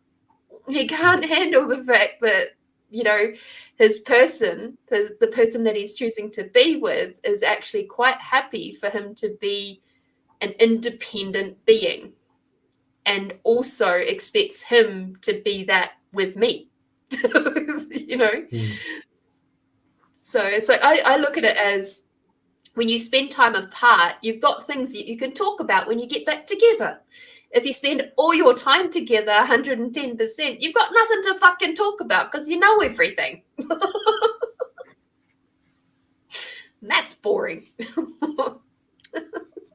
He can't handle the fact that, you know, his person, the person that he's choosing to be with is actually quite happy for him to be an independent being and also expects him to be that with me, you know? So it's like, I look at it as when you spend time apart, you've got things that you can talk about when you get back together. If you spend all your time together, 110%, you've got nothing to fucking talk about because you know everything. That's boring.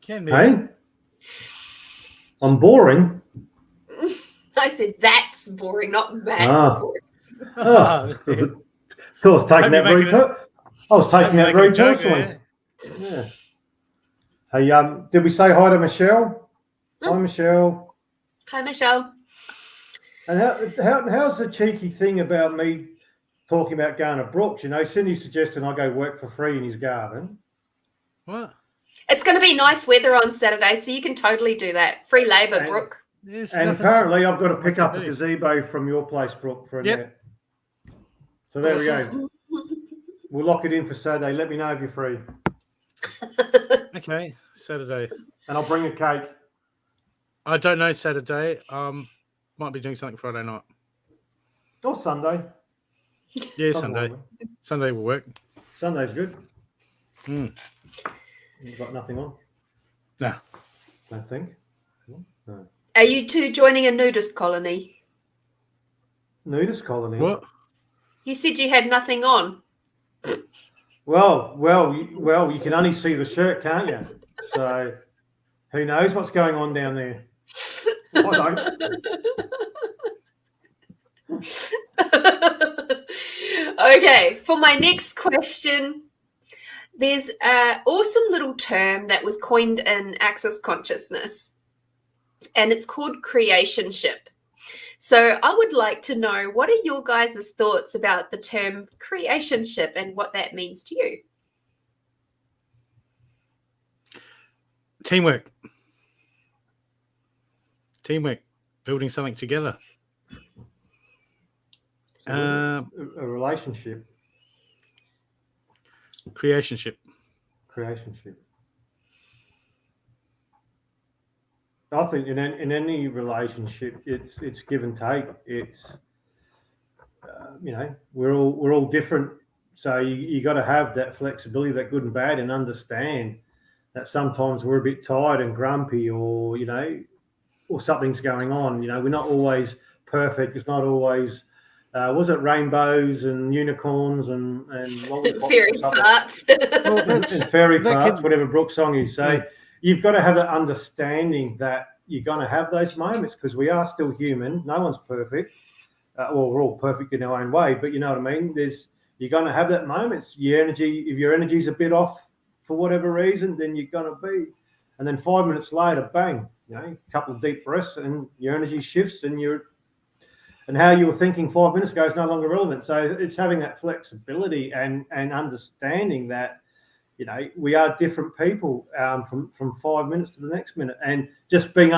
Can be. Hey? I'm boring. I said that's boring, not Matt's boring. I was taking that very personally. Yeah. Hey, did we say hi to Michelle? Hi, Michelle. Hi, Michelle. And how's the cheeky thing about me talking about going to Brooks? You know, Cindy's suggesting I go work for free in his garden. What? It's going to be nice weather on Saturday, so you can totally do that. Free labour, Brooke. And apparently I've got to pick up a gazebo from your place, Brooke, for a net. So there we go. We'll lock it in for Saturday. Let me know if you're free. Okay, Saturday. And I'll bring a cake. I don't know Saturday. Might be doing something Friday night. Or Sunday. Yeah, Sunday. Sunday will work. Sunday's good. You've got nothing on? No. Don't think. No. Are you two joining a nudist colony? Nudist colony? What? You said you had nothing on. Well, you can only see the shirt, can't you? So who knows what's going on down there? I don't. Okay, for my next question, there's an awesome little term that was coined in Access Consciousness, and it's called creationship. So I would like to know, what are your guys' thoughts about the term creationship and what that means to you? Teamwork. Building something together. So a relationship. Creationship. I think in any relationship, it's give and take. It's you know, we're all different, so you got to have that flexibility, that good and bad, and understand that sometimes we're a bit tired and grumpy, or you know, or something's going on. You know, we're not always perfect. It's not always, was it rainbows and unicorns and fairy farts. and fairy farts, whatever Brooke's song is. So you've got to have that understanding that you're going to have those moments, because we are still human. No one's perfect. Well, we're all perfect in our own way, but you know what I mean? You're going to have that moments. If your energy's a bit off for whatever reason, then you're going to be. And then 5 minutes later, bang, a couple of deep breaths and your energy shifts, and how you were thinking 5 minutes ago is no longer relevant. So it's having that flexibility and understanding that, we are different people from 5 minutes to the next minute, and just being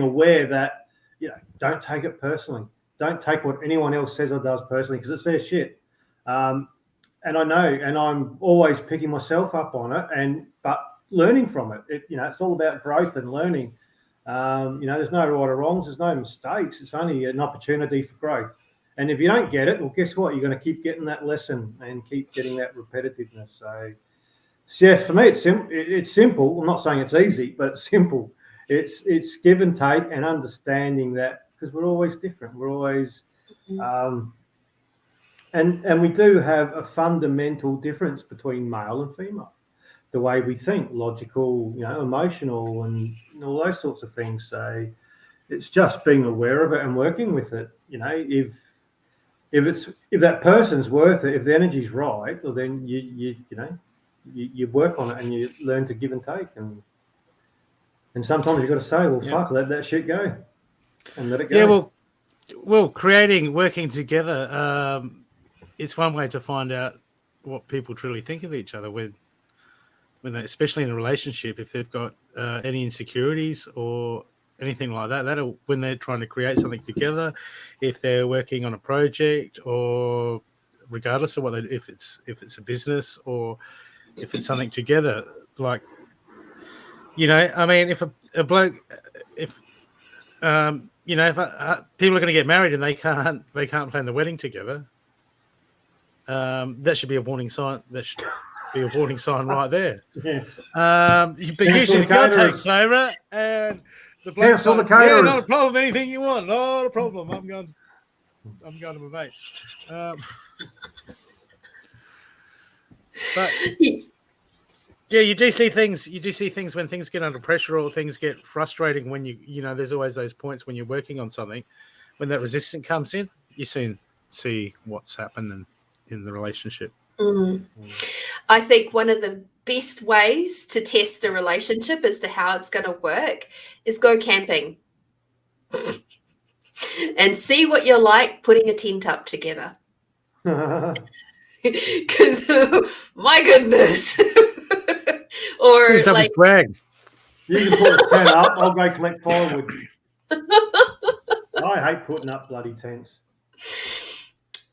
aware that, don't take it personally. Don't take what anyone else says or does personally, because it's their shit. And I know, and I'm always picking myself up on it, but learning from it. It's all about growth and learning. There's no right or wrongs. There's no mistakes. It's only an opportunity for growth. And if you don't get it, well, guess what? You're going to keep getting that lesson and keep getting that repetitiveness. So yeah, for me, it's simple. I'm not saying it's easy, but it's simple. It's give and take and understanding that, because we're always different. We're always, and we do have a fundamental difference between male and female. The way we think, logical, emotional, and all those sorts of things. So it's just being aware of it and working with it. If that person's worth it, if the energy's right, well, then you work on it and you learn to give and take, and sometimes you've got to say, well, fuck, let that shit go and let it go. Yeah, well, working together, it's one way to find out what people truly think of each other when they, especially in a relationship, if they've got any insecurities or anything like that. That'll, when they're trying to create something together, if they're working on a project, or regardless of what if it's a business or if it's something together, like, I mean, if a bloke, if people are going to get married and they can't plan the wedding together, that should be a warning sign. That should be a warning sign right there. Yes. But usually the girl takes over, and the bloke's like, yeah, not a problem. Anything you want, not a problem. I'm going to my mates. But yeah, you do see things. You do see things when things get under pressure or things get frustrating. When there's always those points when you're working on something, when that resistance comes in, you soon see what's happened in the relationship. I think one of the best ways to test a relationship as to how it's going to work is go camping and see what you're like putting a tent up together. Because my goodness. Or like, swag. You can put a tent up, I'll go collect firewood. I hate putting up bloody tents.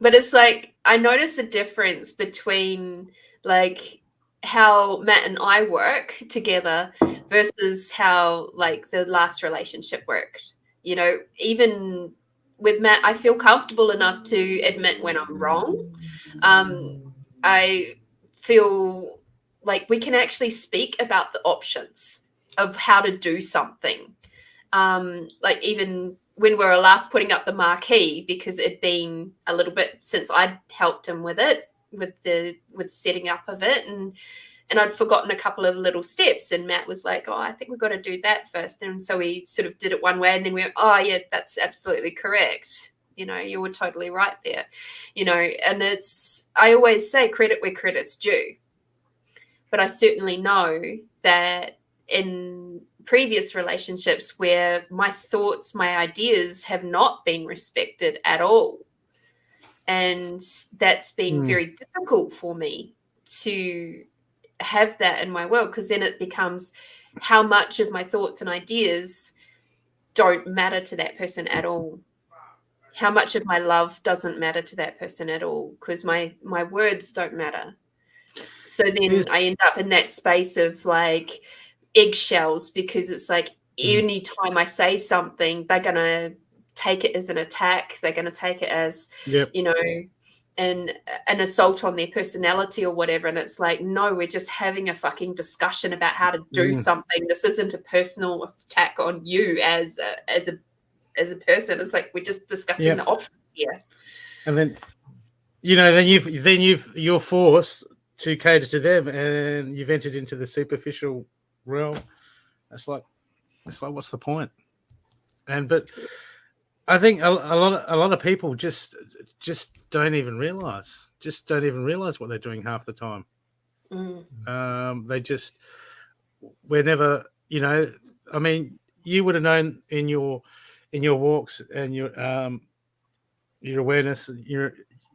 But it's like, I notice a difference between like how Matt and I work together versus how like the last relationship worked. Even with Matt, I feel comfortable enough to admit when I'm wrong. I feel like we can actually speak about the options of how to do something. Like even when we were last putting up the marquee, because it'd been a little bit since I'd helped him with it, with setting up of it, and I'd forgotten a couple of little steps, and Matt was like, oh, I think we've got to do that first. And so we sort of did it one way, and then we went, oh yeah, that's absolutely correct. You were totally right there. And I always say credit where credit's due. But I certainly know that in previous relationships where my thoughts, my ideas have not been respected at all. And that's been very difficult for me to have that in my world, because then it becomes how much of my thoughts and ideas don't matter to that person at all. How much of my love doesn't matter to that person at all, because my words don't matter. So then I end up in that space of like eggshells, because it's like any time I say something, they're going to take it as an attack. They're going to take it as, an assault on their personality or whatever. And it's like, no, we're just having a fucking discussion about how to do something. This isn't a personal attack on you as a as a person. It's like we're just discussing the options here. And then, you're forced to cater to them, and you've entered into the superficial realm. It's like what's the point? But I think a lot of people just don't even realize what they're doing half the time. We're never, I mean, you would have known in your walks and your awareness, you're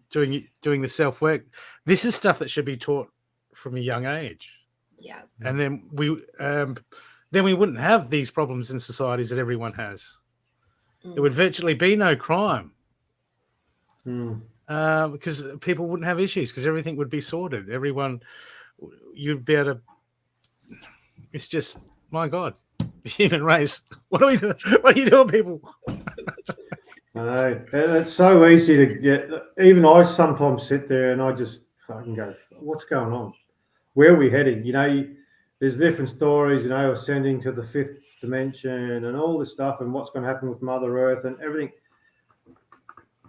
doing the self work. This is stuff that should be taught from a young age. Yeah. And then we wouldn't have these problems in societies that everyone has. There would virtually be no crime. Because people wouldn't have issues, because everything would be sorted. You'd be able to. It's just, my God, the human race. What are we doing? What are you doing, people? I know. And it's so easy to get. Even I sometimes sit there and I just fucking go, "What's going on? Where are we heading?" There's different stories. Ascending to the fifth dimension and all this stuff, and what's going to happen with Mother Earth and everything.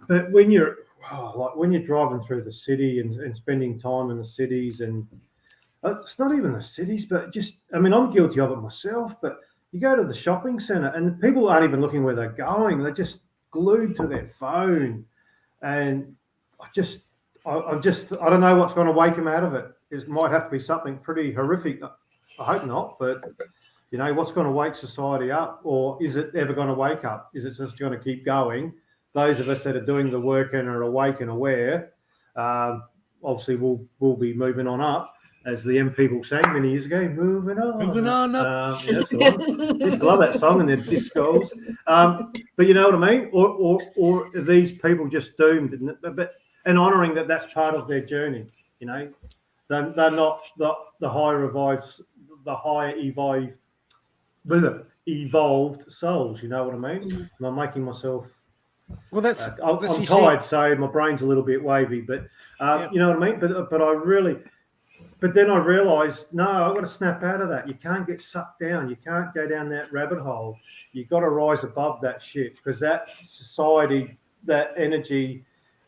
But when you're driving through the city and spending time in the cities, and it's not even the cities, but I'm guilty of it myself, but you go to the shopping centre and people aren't even looking where they're going. They're just glued to their phone. And I don't know what's going to wake them out of it. It might have to be something pretty horrific. I hope not, but what's going to wake society up, or is it ever going to wake up? Is it just going to keep going? Those of us that are doing the work and are awake and aware, obviously we'll be moving on up, as the M people sang many years ago. Moving on up. That's the one. Just love that song and their discos. But you know what I mean? Or are these people just doomed? And honouring that's part of their journey. They're not the higher evolved souls. You know what I mean? And I'm making myself. Well, I'm tired, so my brain's a little bit wavy. But you know what I mean. But I really. But then I realised, no, I've got to snap out of that. You can't get sucked down. You can't go down that rabbit hole. You've got to rise above that shit, because that society, that energy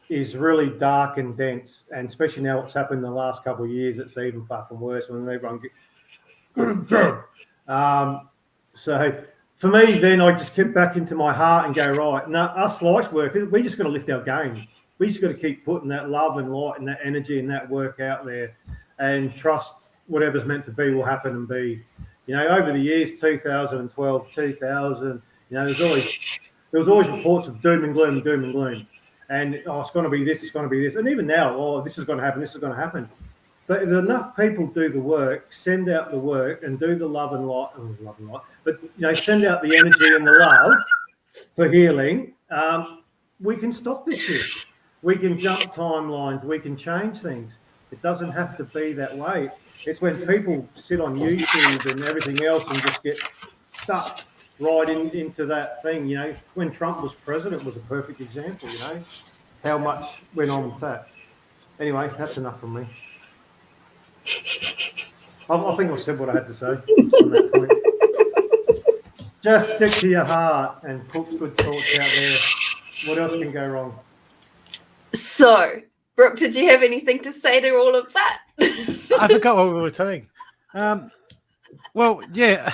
is really dark and dense. And especially now what's happened in the last couple of years, it's even fucking worse when everyone so for me, then I just get back into my heart and go, right, no, us light workers, we just got to lift our game. We just got to keep putting that love and light and that energy and that work out there, and trust whatever's meant to be will happen and be. Over the years, 2012, 2000, there was always reports of doom and gloom. And it's going to be this, it's going to be this. And even now, this is going to happen, this is going to happen. But if enough people do the work, send out the work and do the love and light, but, send out the energy and the love for healing, we can stop this shit. We can jump timelines. We can change things. It doesn't have to be that way. It's when people sit on YouTube and everything else and just get stuck right into that thing. When Trump was president was a perfect example, how much went on with that. Anyway, that's enough from me. I think I've said what I had to say on that point. Just stick to your heart and put good thoughts out there. What else can go wrong? So, Brooke, did you have anything to say to all of that? I forgot what we were saying. Well, yeah.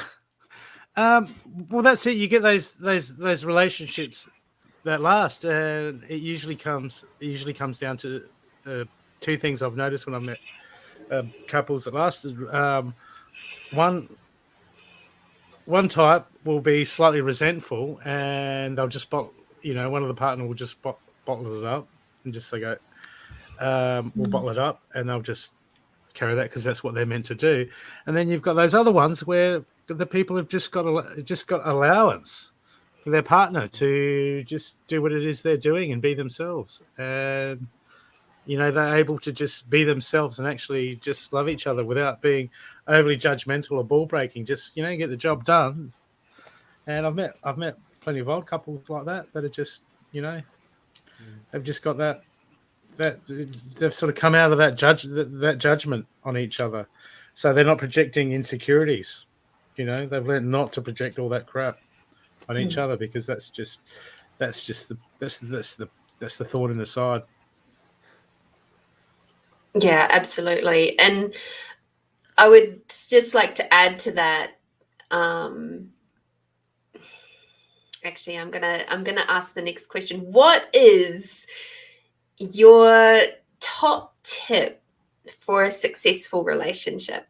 Well, that's it. You get those relationships that last, and it usually comes down to two things I've noticed when I've met couples that lasted. One type will be slightly resentful, and they'll just one of the partner will just bottle it up and just say, we'll bottle it up, and they'll just carry that because that's what they're meant to do. And then you've got those other ones where the people have just got allowance for their partner to just do what it is they're doing and be themselves. And they're able to just be themselves and actually just love each other without being overly judgmental or ball breaking. Just get the job done. And I've met plenty of old couples like that are just they've just got that they've sort of come out of that judgment on each other, so they're not projecting insecurities. They've learned not to project all that crap on each other, because that's the thorn in the side. Yeah, absolutely. And I would just like to add to that. Actually, I'm gonna ask the next question. What is your top tip for a successful relationship?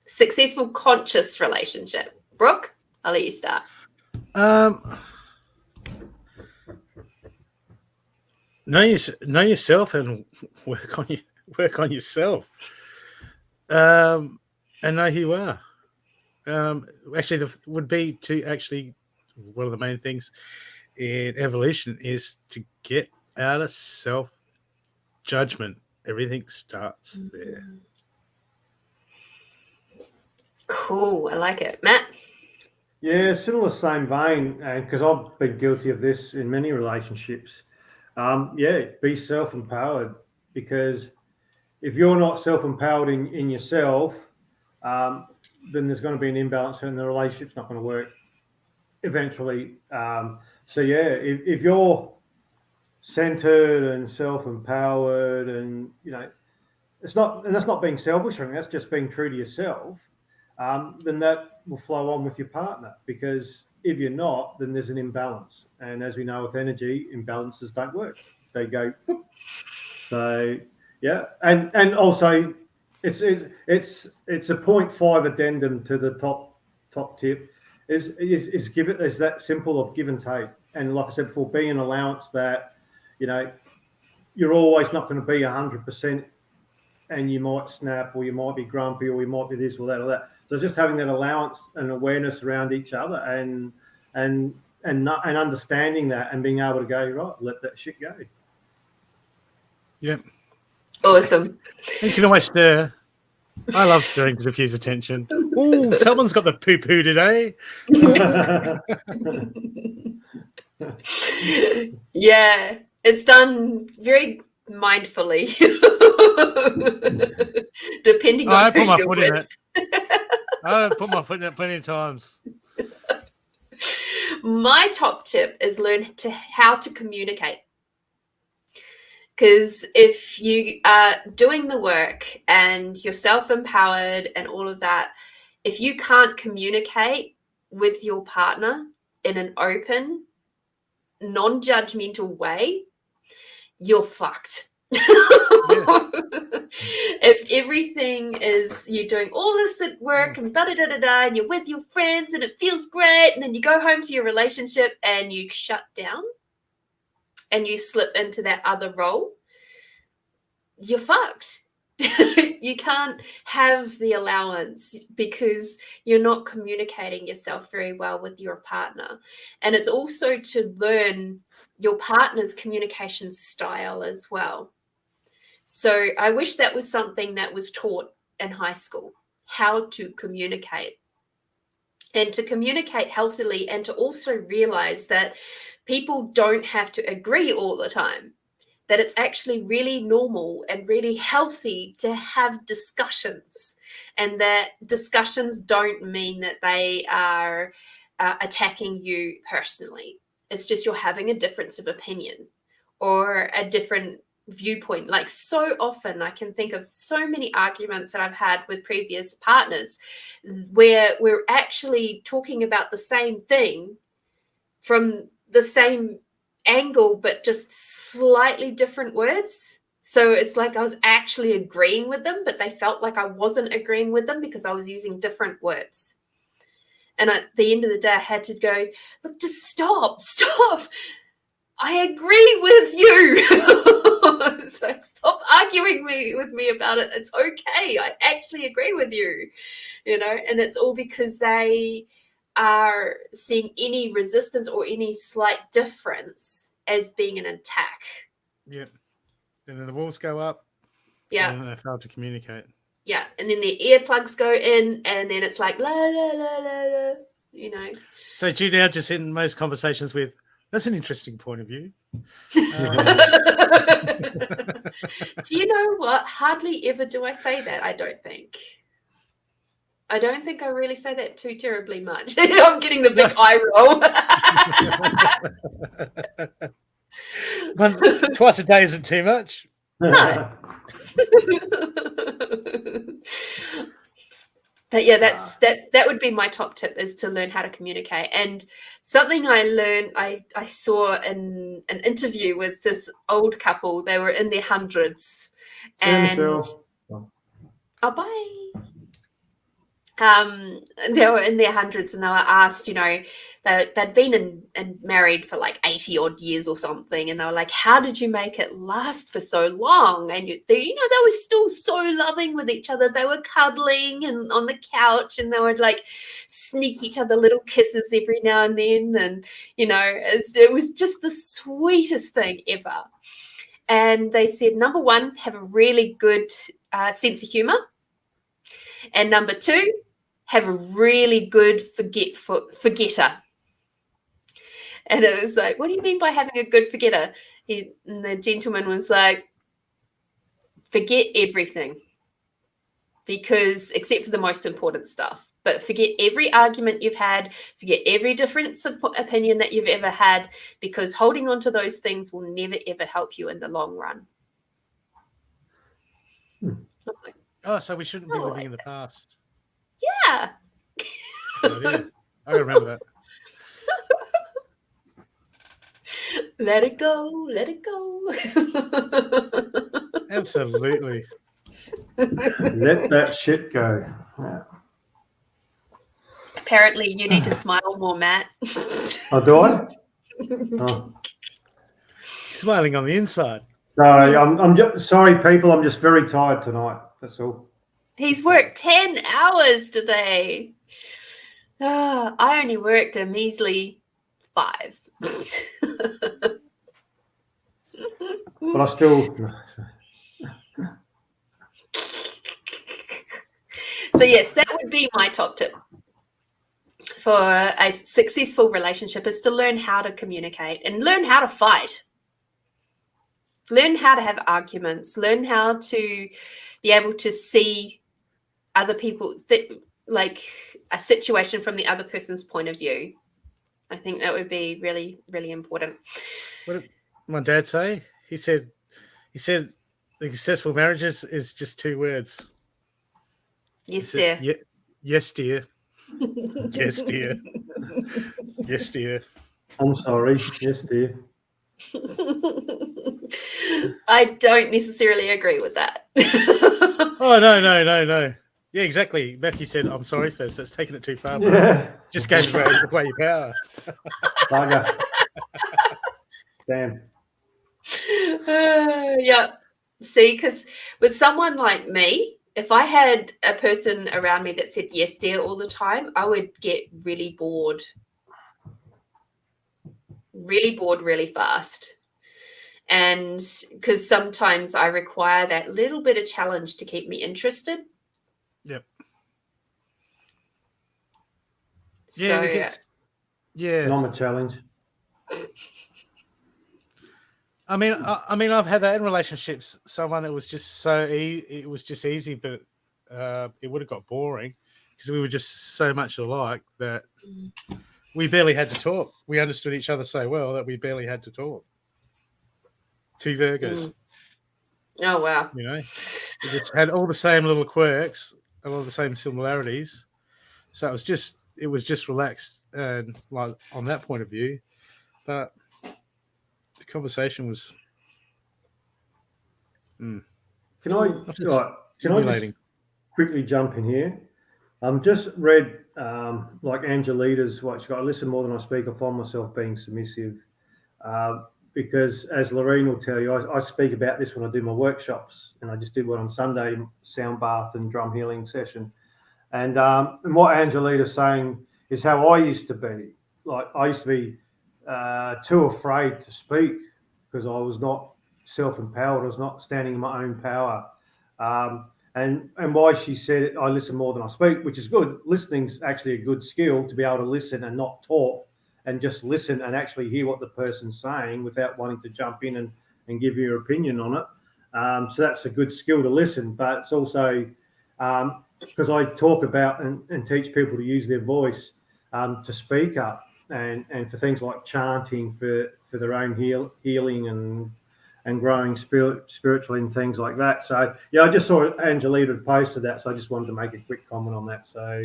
Successful conscious relationship. Brooke, I'll let you start. Know yourself and work on yourself. And know who you are. Actually, would be to actually, one of the main things in evolution is to get out of self-judgment. Everything starts there. Cool. I like it. Matt? Yeah, similar, same vein, because I've been guilty of this in many relationships. Be self-empowered, because if you're not self-empowered in yourself, then there's going to be an imbalance and the relationship's not going to work eventually. If you're centered and self-empowered, and that's not being selfish or anything, that's just being true to yourself, then that will flow on with your partner, because if you're not, then there's an imbalance. And as we know with energy, imbalances don't work. They go whoop. So yeah, and also it's a 0.5 addendum to the top tip is give it as that simple of give and take. And like I said before, be an allowance that you're always not going to be 100%, and you might snap, or you might be grumpy, or you might be this or that or that. So just having that allowance and awareness around each other, and understanding that, and being able to go, right, let that shit go. Yep. Awesome. You can always stir. I love stirring to diffuse attention. Oh, someone's got the poo-poo today. Yeah, it's done very mindfully, depending on I put who my you're foot with. in it. I've put my foot in it plenty of times. My top tip is learn how to communicate. Because if you are doing the work and you're self-empowered and all of that, if you can't communicate with your partner in an open, non-judgmental way, you're fucked. If everything is you're doing all this at work and and you're with your friends and it feels great, and then you go home to your relationship and you shut down and you slip into that other role, you're fucked. You can't have the allowance because you're not communicating yourself very well with your partner. And it's also to learn your partner's communication style as well. So I wish that was something that was taught in high school, how to communicate, and to communicate healthily, and to also realize that people don't have to agree all the time, that it's actually really normal and really healthy to have discussions, and that discussions don't mean that they are attacking you personally. It's just you're having a difference of opinion or a different viewpoint. Like, so often I can think of so many arguments that I've had with previous partners where we're actually talking about the same thing from the same angle, but just slightly different words. So it's like I was actually agreeing with them, but they felt like I wasn't agreeing with them because I was using different words. And at the end of the day, I had to go, look, just stop. I agree with you. It's like, stop arguing with me about it. It's okay. I actually agree with you, and it's all because they are seeing any resistance or any slight difference as being an attack. Yep. And then the walls go up. Yeah. And they fail to communicate. Yeah. And then the earplugs go in, and then it's like, la, la, la, la, la, So do you now just in most conversations with, that's an interesting point of view. Do you know what? Hardly ever do I say that, I don't think. I don't think I really say that too terribly much. I'm getting the big eye roll. Twice a day isn't too much. No. But yeah, that would be my top tip, is to learn how to communicate. And something I learned, I saw in an interview with this old couple. They were in their hundreds, and oh, bye. They were in their hundreds, and they were asked, they'd been in married for like 80 odd years or something, and they were like, how did you make it last for so long? And they were still so loving with each other. They were cuddling and on the couch, and they would like sneak each other little kisses every now and then, and it was just the sweetest thing ever. And they said, number one, have a really good sense of humor, and number two, have a really good forgetter. And it was like, what do you mean by having a good forgetter? And the gentleman was like, forget everything, because except for the most important stuff. But forget every argument you've had, forget every difference of opinion that you've ever had, because holding on to those things will never, ever help you in the long run. Oh, so we shouldn't be living in the past. Yeah. I remember that. Let it go. Let it go. Absolutely. Let that shit go. Yeah. Apparently, you need to smile more, Matt. Oh, do I? Oh. Smiling on the inside. Sorry, I'm just, sorry, people. I'm just very tired tonight. That's all. He's worked 10 hours today. I only worked a measly 5. But I still. So yes, that would be my top tip for a successful relationship, is to learn how to communicate and learn how to fight. Learn how to have arguments. Learn how to be able to see other people, like a situation from the other person's point of view. I think that would be really, really important. What did my dad say? He said the successful marriages is just 2 words. Yes, dear. Yes, dear. Yes, dear. Yes, dear. I'm sorry. Yes, dear. I don't necessarily agree with that. Oh, no. Yeah, exactly. Matthew said, I'm sorry first. That's taking it too far. Bro. Yeah. Just gave away your power. Bugger. Damn. Yeah. See, because with someone like me, if I had a person around me that said yes, dear all the time, I would get really bored. Really fast. And because sometimes I require that little bit of challenge to keep me interested. Yep. So, yeah. I'm a challenge. I mean, I've had that in relationships. Someone that was just it was just easy, but it would have got boring because we were just so much alike that we barely had to talk. We understood each other so well that we barely had to talk. 2 Virgos. Oh, wow. We just had all the same little quirks, a lot of the same similarities. So it was just relaxed and like on that point of view, but the conversation was. Can I just quickly jump in here? Just read like Angelita's what she got. I listen more than I speak. I find myself being submissive because, as Lorene will tell you, I speak about this when I do my workshops, and I just did one on Sunday, sound bath and drum healing session. And what Angelita's saying is how I used to be. Like I used to be too afraid to speak because I was not self-empowered. I was not standing in my own power. And why she said I listen more than I speak, which is good. Listening's actually a good skill, to be able to listen and not talk and just listen and actually hear what the person's saying without wanting to jump in and give your opinion on it. So that's a good skill to listen, but it's also because I talk about and teach people to use their voice to speak up, and for things like chanting for their own healing and growing spiritually and things like that. So yeah, I just saw Angelita had posted that, so I just wanted to make a quick comment on that. So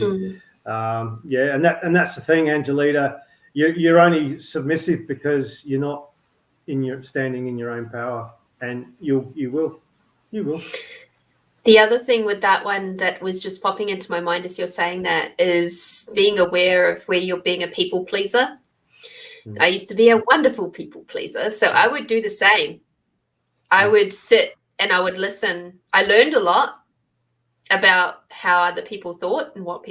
yeah, and that's the thing, Angelita, you're only submissive because you're not standing in your own power, and you will. The other thing with that one that was just popping into my mind as you're saying that is being aware of where you're being a people pleaser. I used to be a wonderful people pleaser, so I would do the same. I would sit and I would listen. I learned a lot about how other people thought and what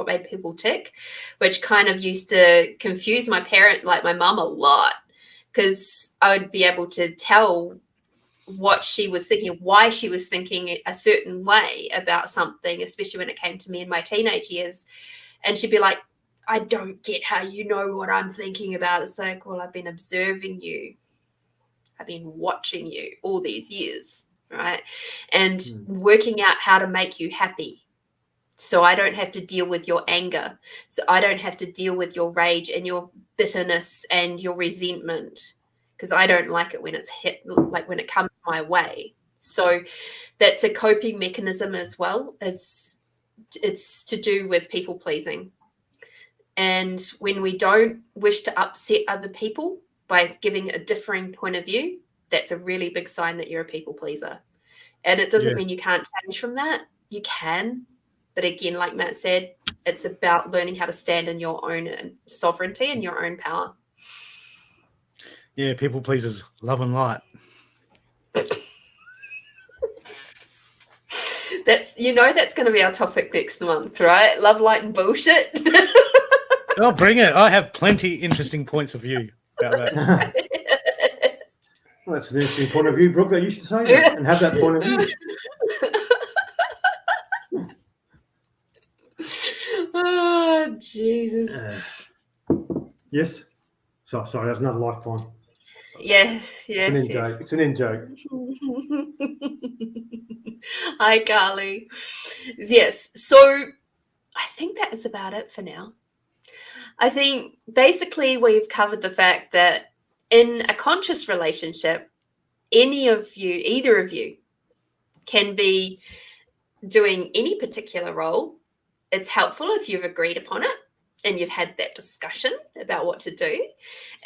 made people tick, which kind of used to confuse my parent, like my mum, a lot, because I would be able to tell what she was thinking, why she was thinking a certain way about something, especially when it came to me in my teenage years. And she'd be like, I don't get how you know what I'm thinking about. It's like, well, I've been observing you. I've been watching you all these years, right? And working out how to make you happy. So I don't have to deal with your anger. So I don't have to deal with your rage and your bitterness and your resentment, because I don't like it when it's when it comes my way. So that's a coping mechanism as well, as it's to do with people pleasing. And when we don't wish to upset other people by giving a differing point of view, that's a really big sign that you're a people pleaser. And it doesn't mean you can't change from that. You can. But again, like Matt said, it's about learning how to stand in your own sovereignty and your own power. Yeah, people pleasers, love and light. That's going to be our topic next month, right? Love, light, and bullshit. Oh, bring it. I have plenty interesting points of view about that. Well, that's an interesting point of view, Brooke, that you should say that and have that point of view. Oh, Jesus. Yes. Sorry, that's another lifetime. Yes. It's an in-joke. Hi, Carly. Yes. So I think that is about it for now. I think basically we've covered the fact that in a conscious relationship, either of you can be doing any particular role. It's helpful if you've agreed upon it and you've had that discussion about what to do.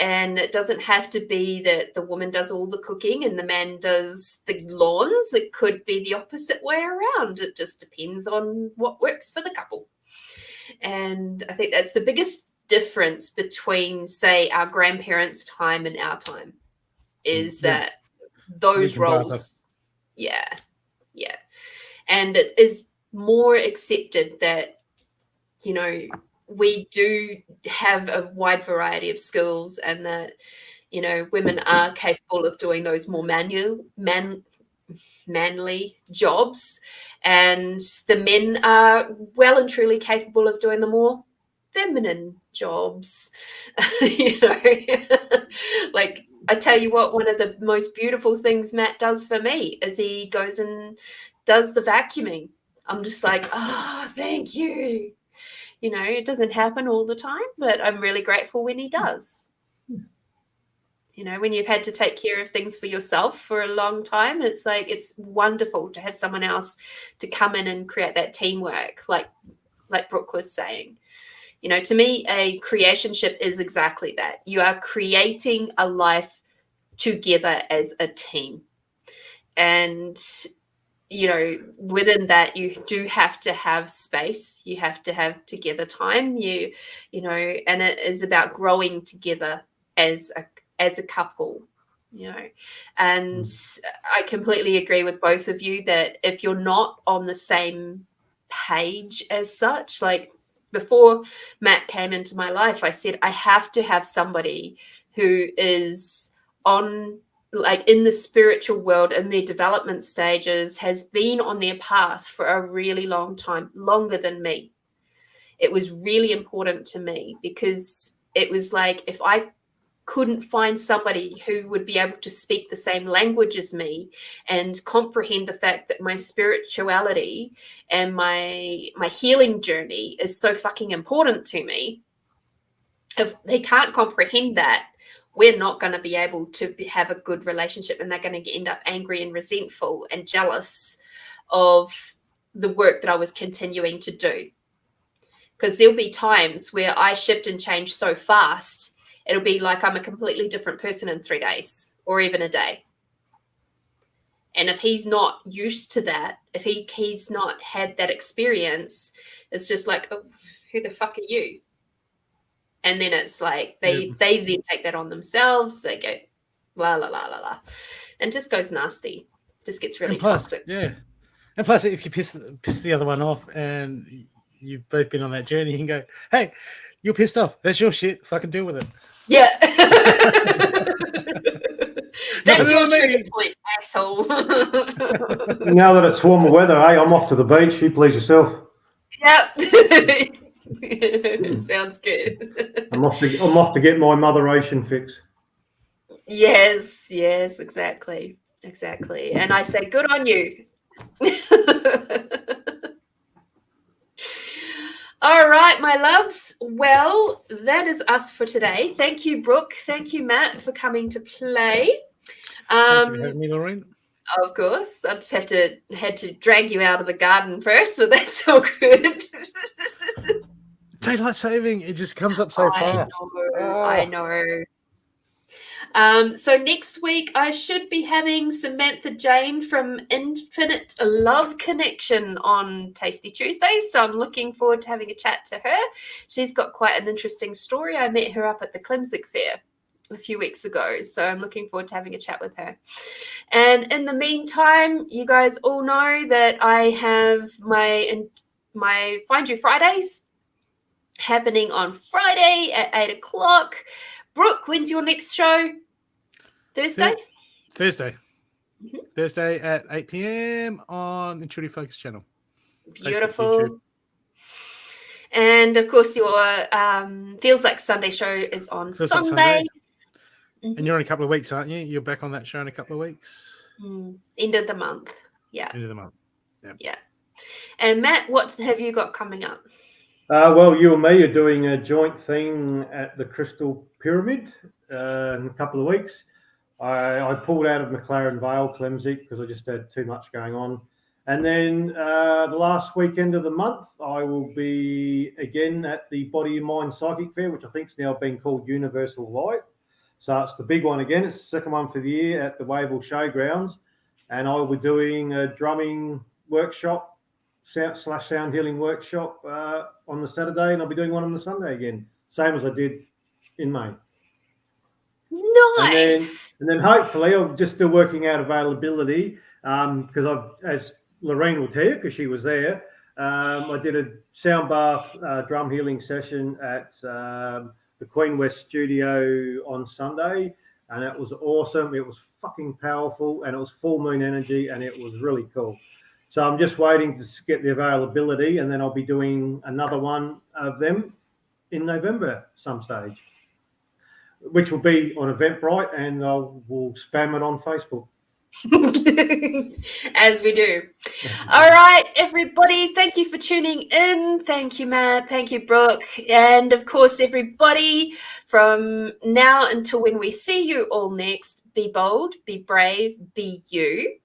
And it doesn't have to be that the woman does all the cooking and the man does the lawns. It could be the opposite way around. It just depends on what works for the couple. And I think that's the biggest difference between, say, our grandparents' time and our time, is that those roles, and it is more accepted that, we do have a wide variety of skills, and that, women are capable of doing those more manly jobs, and the men are well and truly capable of doing the more feminine jobs. Like, I tell you what, one of the most beautiful things Matt does for me is he goes and does the vacuuming. I'm just like, oh, thank you. It doesn't happen all the time, but I'm really grateful when he does. When you've had to take care of things for yourself for a long time, it's like, it's wonderful to have someone else to come in and create that teamwork, like Brooke was saying. To me, a creationship is exactly that. You are creating a life together as a team. And, within that, you do have to have space. You have to have together time, and it is about growing together as a couple, and I completely agree with both of you that if you're not on the same page as such, like, before Matt came into my life, I said, I have to have somebody who is on, like, in the spiritual world, in their development stages, has been on their path for a really long time, longer than me. It was really important to me, because it was like, if I couldn't find somebody who would be able to speak the same language as me and comprehend the fact that my spirituality and my healing journey is so fucking important to me, if they can't comprehend that, we're not going to be able to have a good relationship, and they're going to end up angry and resentful and jealous of the work that I was continuing to do. Because there'll be times where I shift and change so fast, it'll be like I'm a completely different person in 3 days or even a day. And if he's not used to that, if he's not had that experience, it's just like, oh, who the fuck are you? And then it's like they then take that on themselves. They go, la, la, la, la, la. And just goes nasty. Just gets really toxic. Yeah. And plus, if you piss the other one off and you've both been on that journey, you can go, hey, you're pissed off. That's your shit. Fucking deal with it. Yeah. That's your trigger point, asshole. Now that it's warmer weather, hey, I'm off to the beach. You please yourself. Yep. Sounds good. I'm off to get my moderation fix. Yes, exactly. And I say, good on you. All right, my loves. Well, that is us for today. Thank you, Brooke. Thank you, Matt, for coming to play. Thank you for having me, Lorene. Of course. I just had to drag you out of the garden first, but that's all good. Daylight saving, it just comes up so fast. I know. So next week I should be having Samantha Jane from Infinite Love Connection on Tasty Tuesdays. So I'm looking forward to having a chat to her. She's got quite an interesting story. I met her up at the Clemsic Fair a few weeks ago. So I'm looking forward to having a chat with her. And in the meantime, you guys all know that I have my Find You Fridays happening on Friday at 8 o'clock. Brooke, when's your next show? Thursday? Thursday. Mm-hmm. Thursday at 8 p.m. on the Trudy Focus channel. Beautiful. And of course, your Feels Like Sunday show is on Sunday. Like mm-hmm. And you're in a couple of weeks, aren't you? You're back on that show in a couple of weeks. End of the month. Yeah. End of the month. Yeah. And Matt, what have you got coming up? Well, you and me are doing a joint thing at the Crystal Pyramid in a couple of weeks. I pulled out of McLaren Vale, Clemsic, because I just had too much going on. And then the last weekend of the month, I will be again at the Body and Mind Psychic Fair, which I think is now being called Universal Light. So it's the big one again. It's the second one for the year at the Wavell Showgrounds. And I will be doing a drumming workshop /sound healing workshop on the Saturday, and I'll be doing one on the Sunday again, same as I did in May. Nice. And then hopefully I'm just still working out availability because as Lorene will tell you, because she was there, I did a sound bath drum healing session at the Queen West studio on Sunday, and it was awesome. It was fucking powerful, and it was full moon energy, and it was really cool. So I'm just waiting to get the availability, and then I'll be doing another one of them in November some stage, which will be on Eventbrite, and we'll spam it on Facebook. As we do. All right, everybody, thank you for tuning in. Thank you, Matt. Thank you, Brooke. And of course, everybody, from now until when we see you all next, be bold, be brave, be you.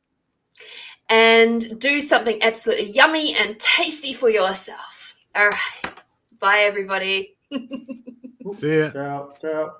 And do something absolutely yummy and tasty for yourself. All right. Bye, everybody. See ya. Ciao.